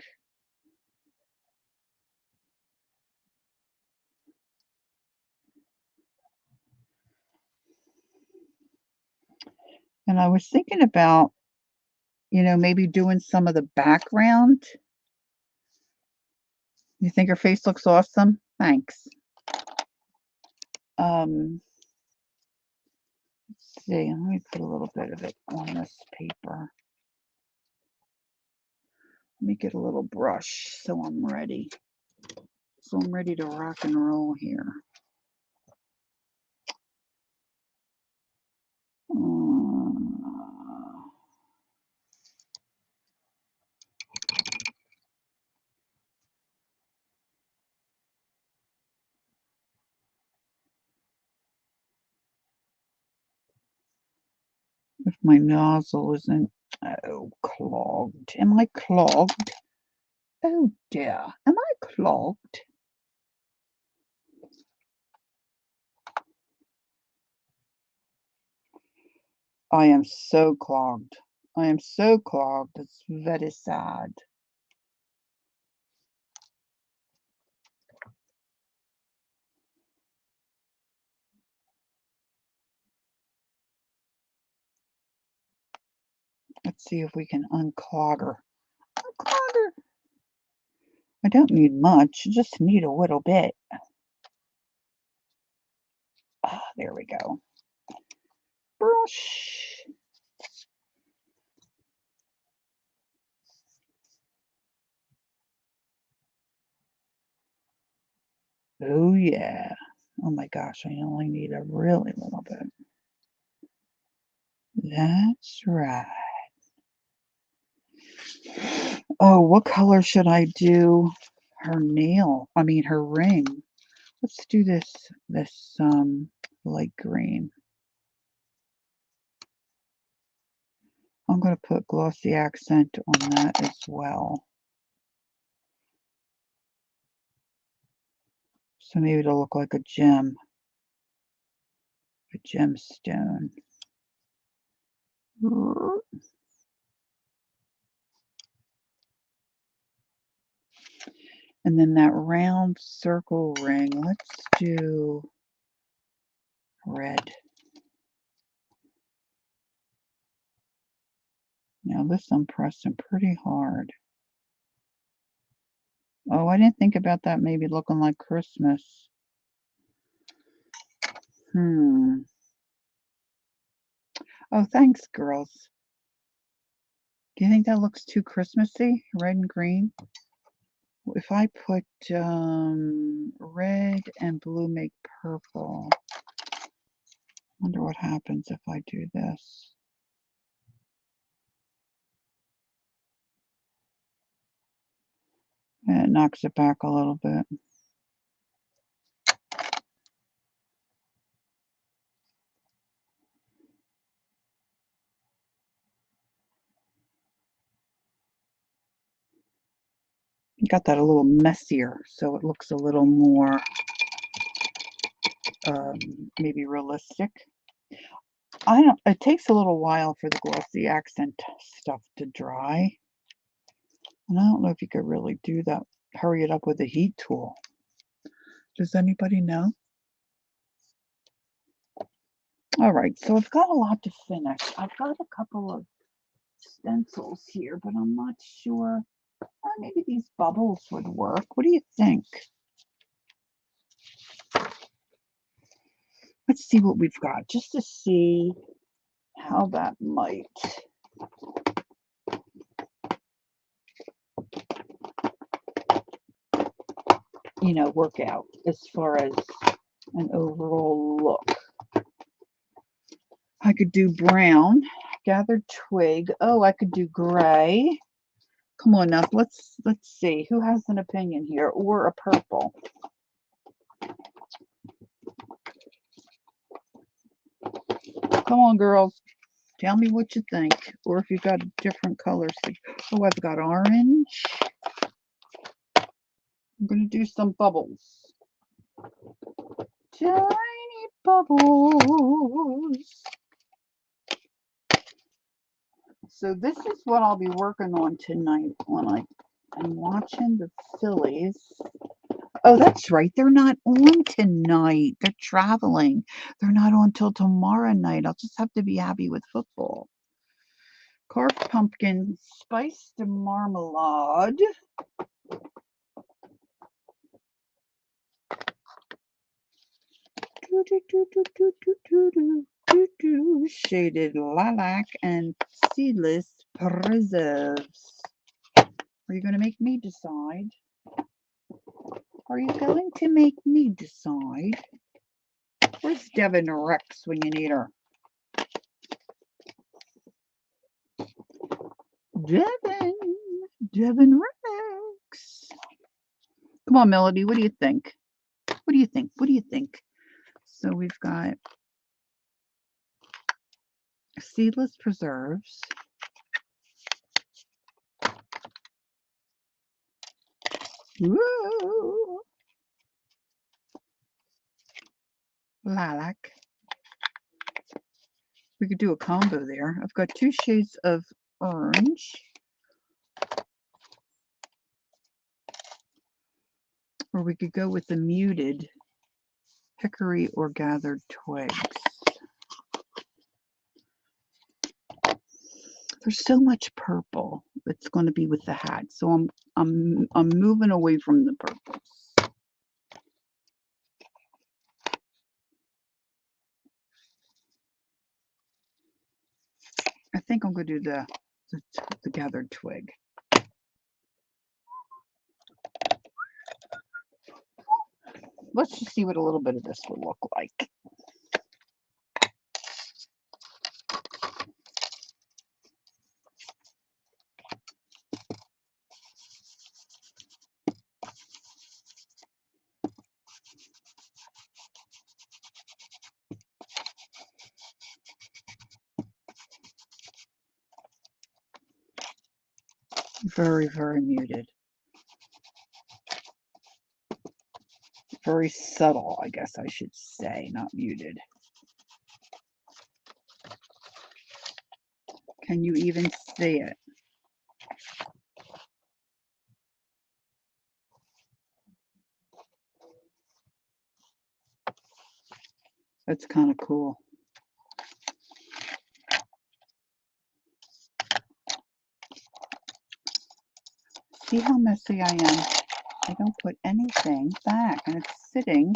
A: And I was thinking about, maybe doing some of the background. You think her face looks awesome? Thanks. Let's see. Let me put a little bit of it on this paper. Let me get a little brush so I'm ready. So I'm ready to rock and roll here. My nozzle isn't, oh, clogged. Am I clogged? Oh dear, am I clogged? I am so clogged. I am so clogged. It's very sad. Let's see if we can unclog her. Unclog her. I don't need much, just need a little bit. Ah, there we go. Brush. Oh yeah. Oh my gosh, I only need a really little bit. That's right. Oh, what color should I do her nail? I mean her ring. Let's do this light green. I'm going to put glossy accent on that as well. So maybe it'll look like a gem, a gemstone. And then that round circle ring, let's do red. Now this I'm pressing pretty hard. Oh, I didn't think about that maybe looking like Christmas. Oh, thanks, girls. Do you think that looks too Christmassy, red and green? If I put red and blue make purple, wonder what happens if I do this. And it knocks it back a little bit. Got that a little messier, so it looks a little more maybe realistic. It takes a little while for the glossy accent stuff to dry. And I don't know if you could really do that, hurry it up with a heat tool. Does anybody know? All right, so I've got a lot to finish. I've got a couple of stencils here, but I'm not sure. Maybe these bubbles would work. What do you think? Let's see what we've got, just to see how that might work out as far as an overall look. I could do brown, gathered twig. Oh, I could do gray. Come on now, let's see who has an opinion here, or a purple. Come on, girls, tell me what you think, or if you've got different colors. Oh, I've got orange. I'm going to do some bubbles. Tiny bubbles. So this is what I'll be working on tonight when I'm watching the Phillies. Oh, that's right. They're not on tonight. They're traveling. They're not on till tomorrow night. I'll just have to be happy with football. Carved pumpkin, spiced marmalade. Shaded lilac and seedless preserves. Are you going to make me decide? Are you going to make me decide? Where's Devin Rex when you need her? Devin Rex. Come on, Melody. What do you think? What do you think? What do you think? So we've got seedless preserves. Woo! Lilac. We could do a combo there. I've got 2 shades of orange. Or we could go with the muted hickory or gathered twigs. There's so much purple that's going to be with the hat, so I'm moving away from the purples. I think I'm going to do the gathered twig. Let's just see what a little bit of this will look like. Very, very muted. Very subtle, I guess I should say, not muted. Can you even see it? That's kind of cool. See how messy I am? I don't put anything back, and it's sitting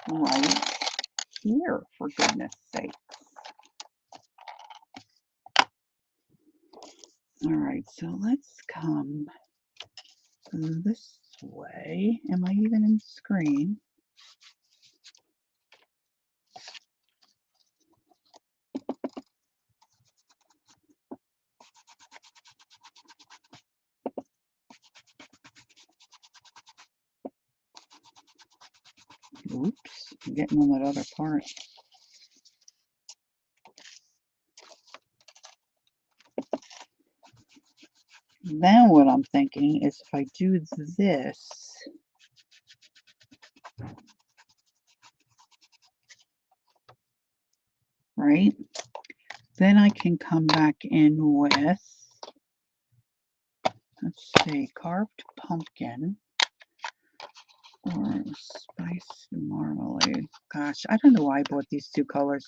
A: right here, for goodness sake. All right, so let's come this way. Am I even in screen? Oops, I'm getting on that other part. Then what I'm thinking is if I do this, right, then I can come back in with, let's see, carved pumpkin or spiced marmalade. Gosh, I don't know why I bought these 2 colors.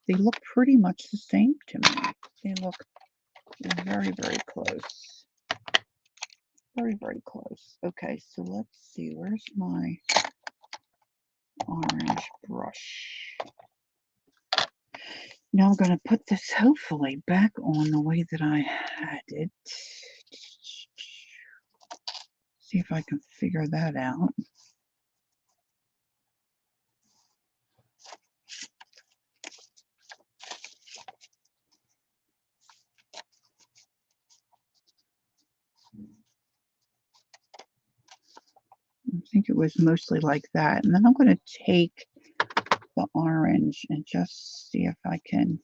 A: They look pretty much the same to me. They look very, very close. Very, very close. Okay, so let's see. Where's my orange brush? Now I'm going to put this hopefully back on the way that I had it. See if I can figure that out. I think it was mostly like that. And then I'm going to take the orange and just see if I can.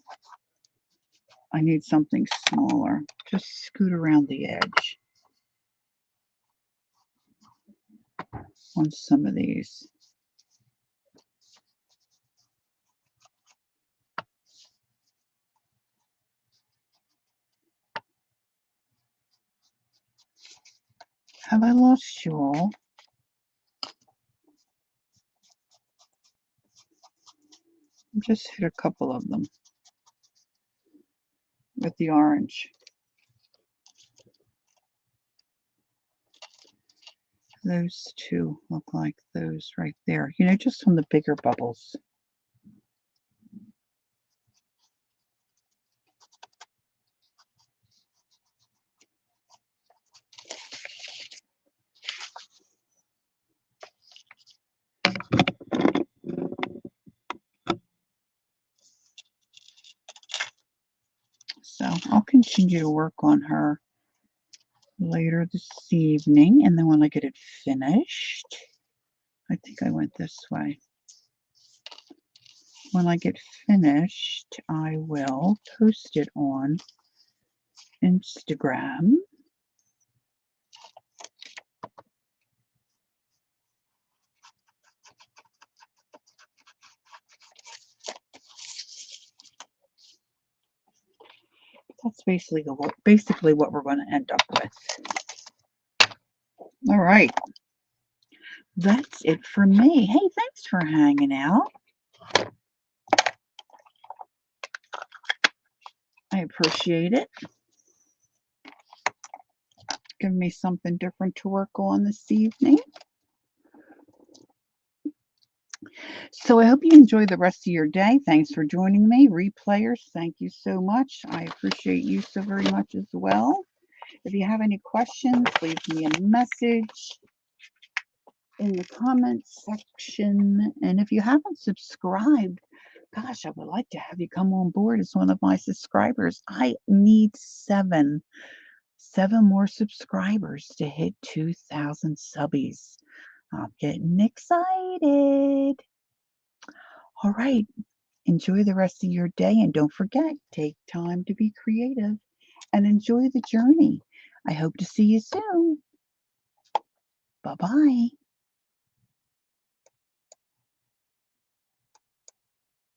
A: I need something smaller. Just scoot around the edge on some of these. Have I lost you all? Just hit a couple of them with the orange. Those 2 look like those right there. You know, just on the bigger bubbles. So I'll continue to work on her later this evening, and then when I get it finished, I think I went this way. When I get finished, I will post it on Instagram. That's basically what we're going to end up with. All right. That's it for me. Hey, thanks for hanging out. I appreciate it. Give me something different to work on this evening. So I hope you enjoy the rest of your day. Thanks for joining me. Replayers, thank you so much. I appreciate you so very much as well. If you have any questions, leave me a message in the comments section. And if you haven't subscribed, gosh, I would like to have you come on board as one of my subscribers. I need seven more subscribers to hit 2,000 subbies. I'm getting excited. All right. Enjoy the rest of your day and don't forget, take time to be creative and enjoy the journey. I hope to see you soon. Bye-bye.